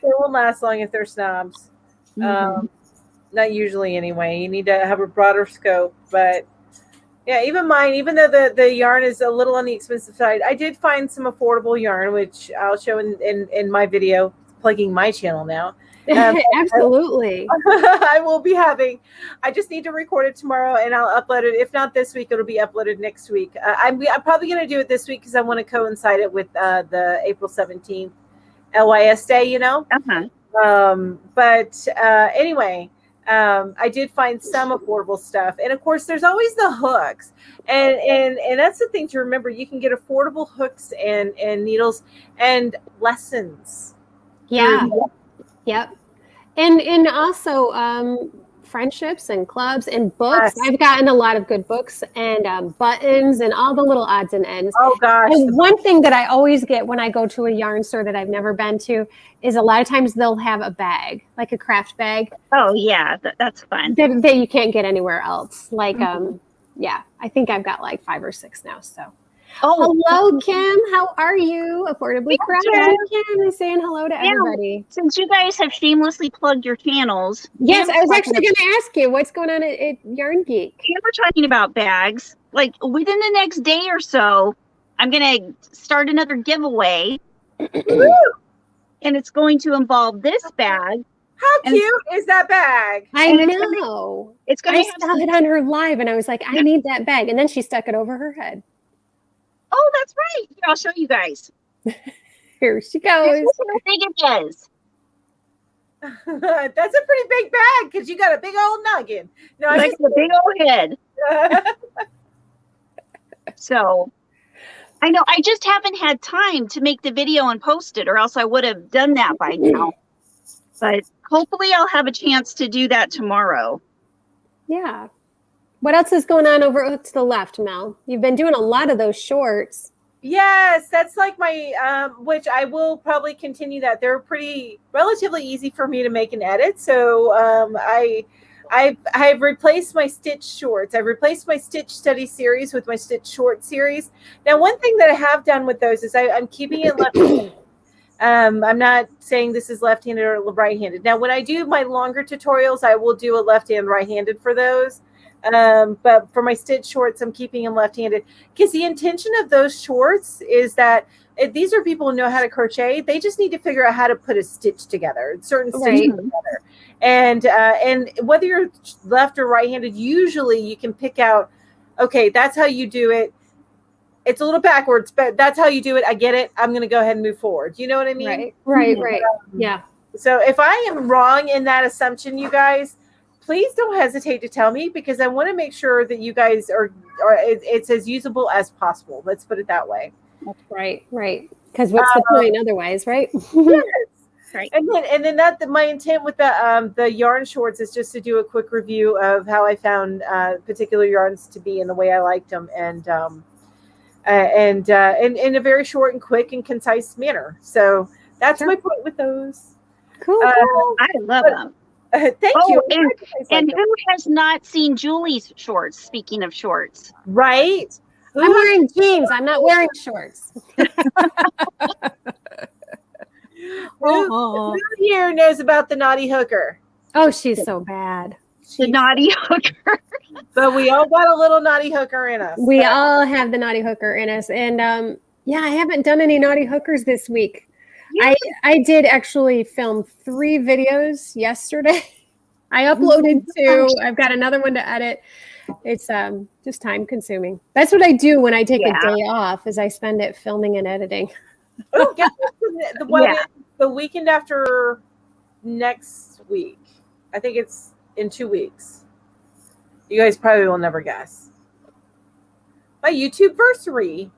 won't last long if they're snobs. Not usually, anyway. You need to have a broader scope. But yeah, even mine, even though the yarn is a little on the expensive side, I did find some affordable yarn, which I'll show in my video, plugging my channel now. Absolutely. I will be having. I just need to record it tomorrow, and I'll upload it. If not this week, it'll be uploaded next week. I'm probably going to do it this week because I want to coincide it with the April 17th LYS Day. But anyway, I did find some affordable stuff, and of course, there's always the hooks, and that's the thing to remember. You can get affordable hooks and needles and lessons. Yeah. Yep. And also friendships and clubs and books. Yes. I've gotten a lot of good books and buttons and all the little odds and ends. Oh gosh. And one thing that I always get when I go to a yarn store that I've never been to is a lot of times they'll have a bag, like a craft bag. Oh yeah, that's fun. That you can't get anywhere else. Like, yeah, I think I've got like 5 or 6 now. So, hello, Kim. How are you? Affordably Crafted. Kim is saying hello to everybody. Since you guys have shamelessly plugged your channels. Yes, I was actually going to ask you what's going on at Yarn Geek. And we're talking about bags. Like within the next day or so, I'm going to start another giveaway. And it's going to involve this bag. How cute is that bag? I know. It's going to saw it on her live, and I was like, I need that bag. And then she stuck it over her head. Oh, that's right. Here, I'll show you guys. Here she goes. This is how big it is. That's a pretty big bag because you got a big old noggin. No, like a big old head. So, I know. I just haven't had time to make the video and post it, or else I would have done that by now. But hopefully I'll have a chance to do that tomorrow. Yeah. What else is going on over to the left, Mel? You've been doing a lot of those shorts. Yes, that's like my, which I will probably continue that. They're relatively easy for me to make and edit. So I've replaced my stitch shorts. I've replaced my stitch study series with my stitch short series. Now, one thing that I have done with those is I'm keeping it left-handed. I'm not saying this is left-handed or right-handed. Now, when I do my longer tutorials, I will do a left and right-handed for those. But for my stitch shorts, I'm keeping them left-handed because the intention of those shorts is that these are people who know how to crochet. They just need to figure out how to put a stitch together, certain stitches together. And whether you're left or right-handed, usually you can pick out, okay, that's how you do it. It's a little backwards, but that's how you do it. I get it. I'm going to go ahead and move forward. You know what I mean? Right. Yeah. So if I am wrong in that assumption, you guys, please don't hesitate to tell me because I want to make sure that you guys are it's as usable as possible. Let's put it that way. That's right. Because what's the point otherwise, right? Yes. Right. And then that my intent with the yarn shorts is just to do a quick review of how I found particular yarns to be and the way I liked them and in a very short and quick and concise manner. So that's my point with those. Cool. I love them. Thank you. And who has not seen Julie's shorts? Speaking of shorts, right? I'm wearing jeans. I'm not wearing shorts. Who here knows about the naughty hooker? Oh, she's so bad. The naughty hooker. But we all got a little naughty hooker in us. We all have the naughty hooker in us. And I haven't done any naughty hookers this week. Yeah. I did actually film 3 videos yesterday. I uploaded 2. I've got another one to edit. It's just time consuming. That's what I do when I take a day off is I spend it filming and editing. Oh, guess the weekend after next week. I think it's in 2 weeks. You guys probably will never guess. My YouTube-versary.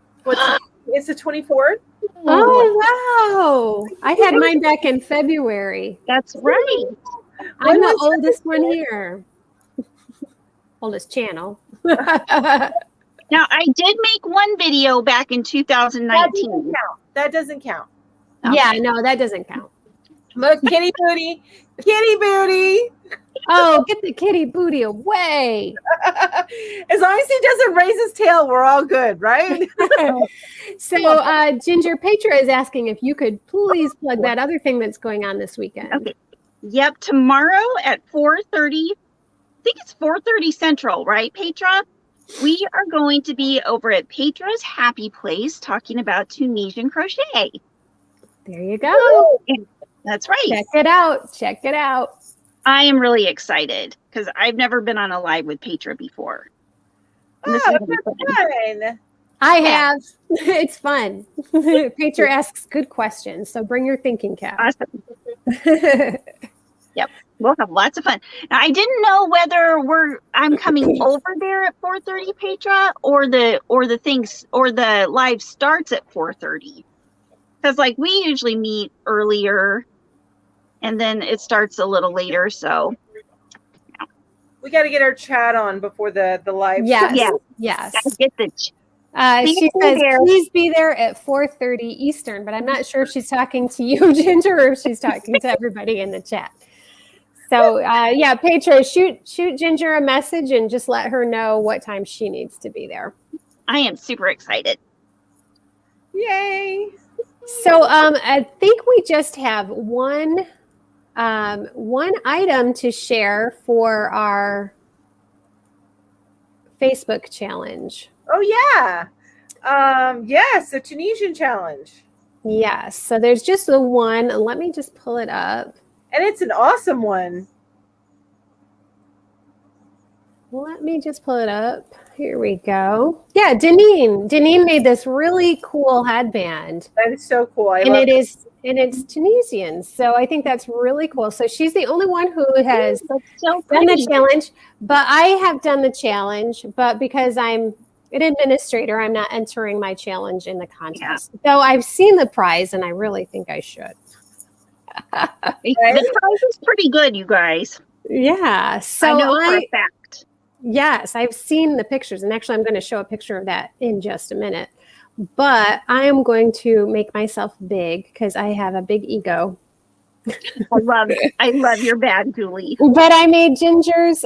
It's the 24th. Oh, wow. I had mine back in February. That's right. I'm the oldest one here. Oldest channel. Now, I did make one video back in 2019. That doesn't count. Okay. Yeah, no, that doesn't count. Look, kitty booty. Kitty booty. Oh, get the kitty booty away. As long as he doesn't raise his tail, we're all good, right? So Ginger Petra is asking if you could please plug that other thing that's going on this weekend. Okay. Yep, tomorrow at 4:30. I think it's 4:30 Central, right, Petra? We are going to be over at Petra's Happy Place talking about Tunisian crochet. There you go. That's right. Check it out. I am really excited because I've never been on a live with Petra before. Oh, that's fun. I Yeah. have. It's fun. Petra asks good questions, so bring your thinking cap. Awesome. Yep. We'll have lots of fun. Now, I didn't know whether I'm coming over there at 4:30, Petra, or the live starts at 4:30. Because like we usually meet earlier and then it starts a little later. So We got to get our chat on before the live. Yes. Yeah. Yes. gotta get the She says, please be there at 4:30 Eastern, but I'm not sure if she's talking to you, Ginger, or if she's talking to everybody in the chat. So, yeah, Petra, shoot Ginger a message and just let her know what time she needs to be there. I am super excited. Yay. So, I think we just have one item to share for our Facebook challenge. Oh, yeah. Yes, the Tunisian challenge. Yes. So there's just the one. Let me just pull it up. And it's an awesome one. Let me just pull it up. Here we go. Yeah, Deneen made this really cool headband. That is so cool. It's Tunisian. So I think that's really cool. So she's the only one who has That's so done pretty. the challenge, but I have done the challenge, but because I'm an administrator, I'm not entering my challenge in the contest. Though I've seen the prize and I really think I should. The prize is pretty good, you guys. Yeah. So I know for a fact. Yes, I've seen the pictures, and actually I'm going to show a picture of that in just a minute. But I am going to make myself big because I have a big ego. I love your bag, Julie. But I made Ginger's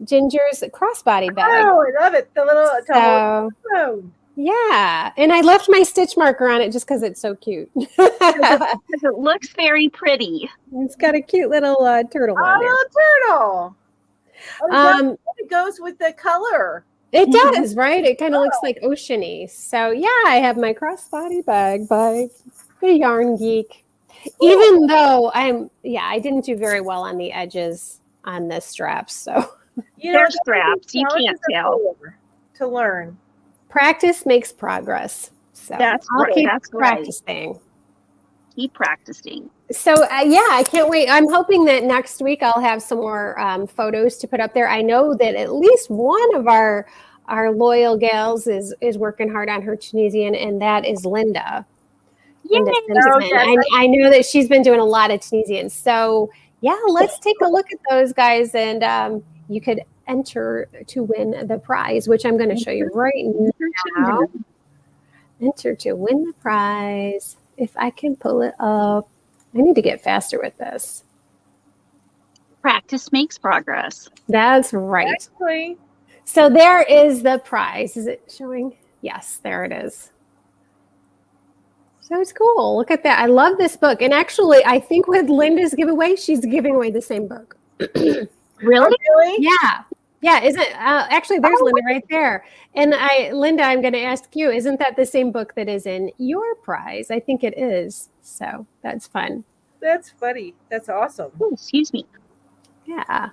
crossbody bag. Oh, I love it. The little So, yeah, and I left my stitch marker on it just because it's so cute. It looks very pretty. It's got a cute little turtle on there. Oh, turtle. Oh, it goes with the color. It does, right? It kind of looks like oceany. So yeah, I have my crossbody bag by the Yarn Geek. Even though I didn't do very well on the edges on the straps. So They're straps. You can't tell. To learn. Practice makes progress. So That's I'll right. keep That's right. practicing. Keep practicing. So yeah, I can't wait. I'm hoping that next week I'll have some more photos to put up there. I know that at least one of our loyal gals is working hard on her Tunisian, and that is Linda. Linda Simpson. I know that she's been doing a lot of Tunisian. So yeah, let's take a look at those guys, and you could enter to win the prize, which I'm going to show you right now. Enter to win the prize. If I can pull it up. I need to get faster with this. Practice makes progress. That's right. Exactly. So there is the prize. Is it showing? Yes, there it is. So it's cool. Look at that. I love this book. And actually, I think with Linda's giveaway, she's giving away the same book. Really? Yeah. Yeah, isn't actually there's Linda right there. And Linda, I'm going to ask you, isn't that the same book that is in your prize? I think it is. So that's fun. That's funny. That's awesome. Oh, excuse me. Yeah.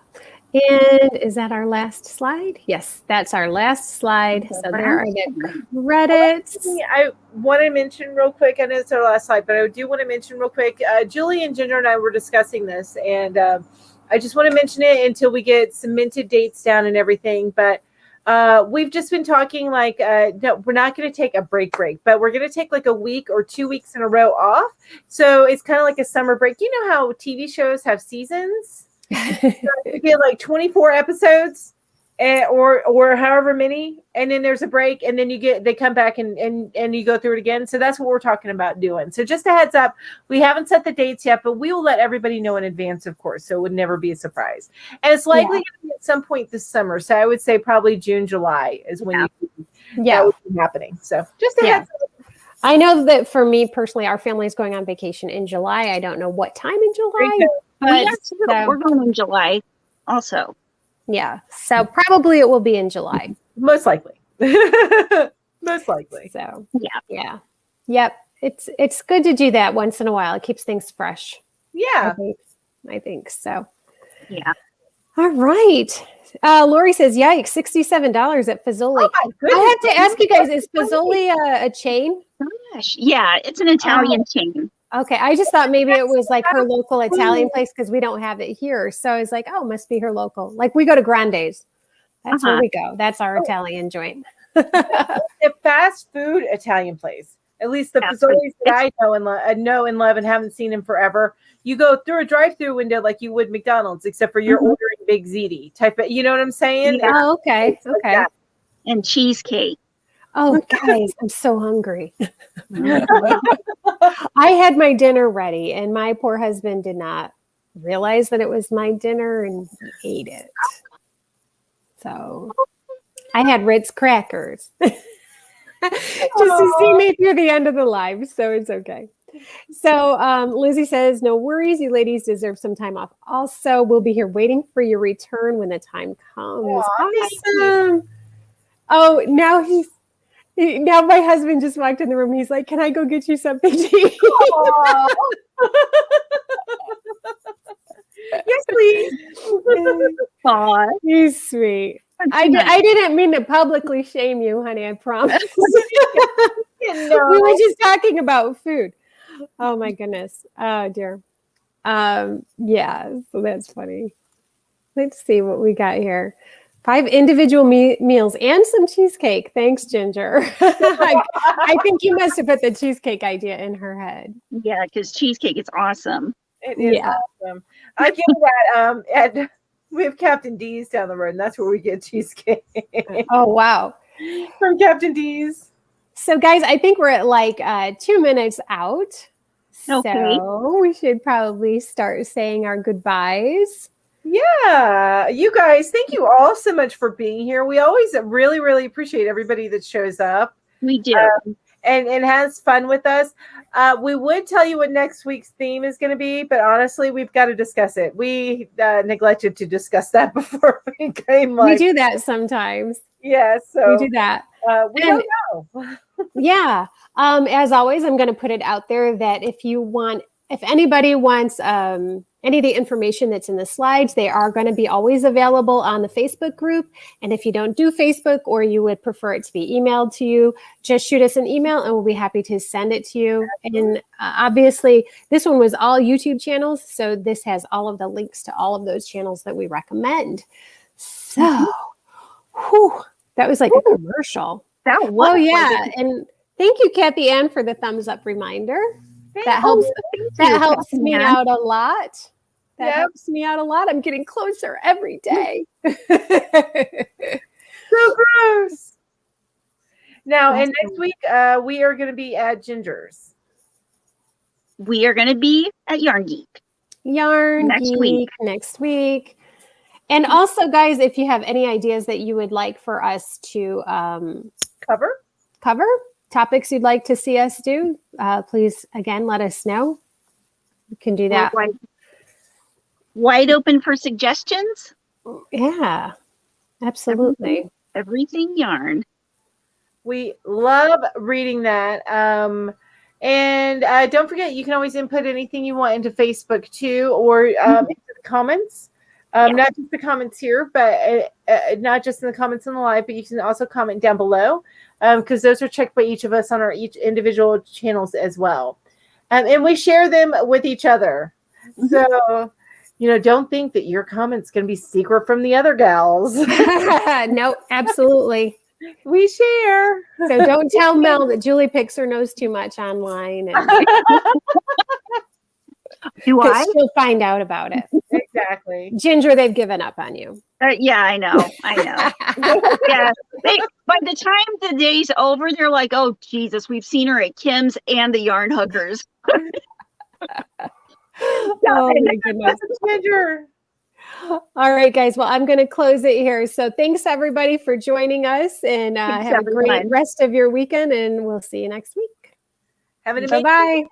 And is that our last slide? Yes, that's our last slide. So there are the credits. I want to mention real quick, I know it's our last slide, but I do want to mention real quick, Julie and Ginger and I were discussing this, and I just want to mention it until we get cemented dates down and everything. But we've just been talking like, no, we're not going to take a break, but we're going to take like a week or 2 weeks in a row off. So it's kind of like a summer break. You know how TV shows have seasons? So you get like 24 episodes or however many, and then there's a break, and then they come back and you go through it again. So that's what we're talking about doing. So just a heads up, we haven't set the dates yet, but we will let everybody know in advance, of course, so it would never be a surprise. And it's likely going to be at some point this summer. So I would say probably June, July is when that would be happening. So just a heads up. I know that for me personally, our family is going on vacation in July. I don't know what time in July, but we're going in July also. Yeah, so probably it will be in July. Most likely. Most likely. So yep. It's good to do that once in a while. It keeps things fresh. Yeah, I think so. Yeah. All right. Lori says, yikes, $67 at Fazoli. Oh my goodness. I have to ask you guys, is Fazoli a chain? Gosh, yeah, it's an Italian chain. Okay, I just thought maybe it was like her local Italian place because we don't have it here. So I was like, oh, must be her local. Like we go to Grande's. That's where we go. That's our Italian joint. A fast food Italian place. At least the Fazoli's that I know and love and haven't seen in forever. You go through a drive-through window like you would McDonald's, except for you're ordering Big Ziti type of, you know what I'm saying? Yeah. Oh, okay. Like okay. that. And cheesecake. Oh, guys, I'm so hungry. I had my dinner ready, and my poor husband did not realize that it was my dinner, and he ate it. So I had Ritz crackers just to see me through the end of the live, so it's okay. So Lizzie says, no worries, you ladies deserve some time off. Also, we'll be here waiting for your return when the time comes. Awesome. Oh, now my husband just walked in the room. He's like, can I go get you something to eat? Yes, please. Aw, he's sweet. I didn't mean to publicly shame you, honey. I promise. We were just talking about food. Oh, my goodness. Oh, dear. Yeah, so that's funny. Let's see what we got here. 5 individual meals and some cheesecake. Thanks, Ginger. I think you must have put the cheesecake idea in her head. Yeah, because cheesecake is awesome. It is awesome. I get that we have Captain D's down the road, and that's where we get cheesecake. Oh, wow. From Captain D's. So, guys, I think we're at like 2 minutes out. Okay. So we should probably start saying our goodbyes. Yeah, you guys, thank you all so much for being here. We always really, really appreciate everybody that shows up. We do. And has fun with us. We would tell you what next week's theme is going to be, but honestly, we've got to discuss it. We neglected to discuss that before we came live. We do that sometimes. Yeah, so we do that. We don't know. Yeah. As always, I'm going to put it out there that if anybody wants any of the information that's in the slides, they are going to be always available on the Facebook group. And if you don't do Facebook or you would prefer it to be emailed to you, just shoot us an email and we'll be happy to send it to you. And obviously, this one was all YouTube channels. So this has all of the links to all of those channels that we recommend. So, that was like a commercial. That was. Oh, yeah. And thank you, Kathy Ann, for the thumbs up reminder. That helps me out a lot. That helps me out a lot. I'm getting closer every day. So gross. Now, and next week, we are going to be at Ginger's. We are going to be at Yarn Geek. Next week. And also, guys, if you have any ideas that you would like for us to cover, topics you'd like to see us do, please, again, let us know. You can do that. Wide open for suggestions. Yeah, absolutely. Everything yarn. We love reading that. And don't forget, you can always input anything you want into Facebook too, or into the comments. Not just the comments here, but not just in the comments in the live, but you can also comment down below because those are checked by each of us on our each individual channels as well. And we share them with each other. So, don't think that your comment's going to be secret from the other gals. No, absolutely. We share. So don't tell Mel that Julie picks her nose too much online. Do I? She'll find out about it. Exactly. Ginger, they've given up on you. Yeah, I know. Yeah. By the time the day's over, they're like, oh, Jesus, we've seen her at Kim's and the Yarn Hookers. Oh, my goodness. Ginger. All right, guys. Well, I'm going to close it here. So thanks, everybody, for joining us. And have a great rest of your weekend. And we'll see you next week. Have an amazing Bye-bye.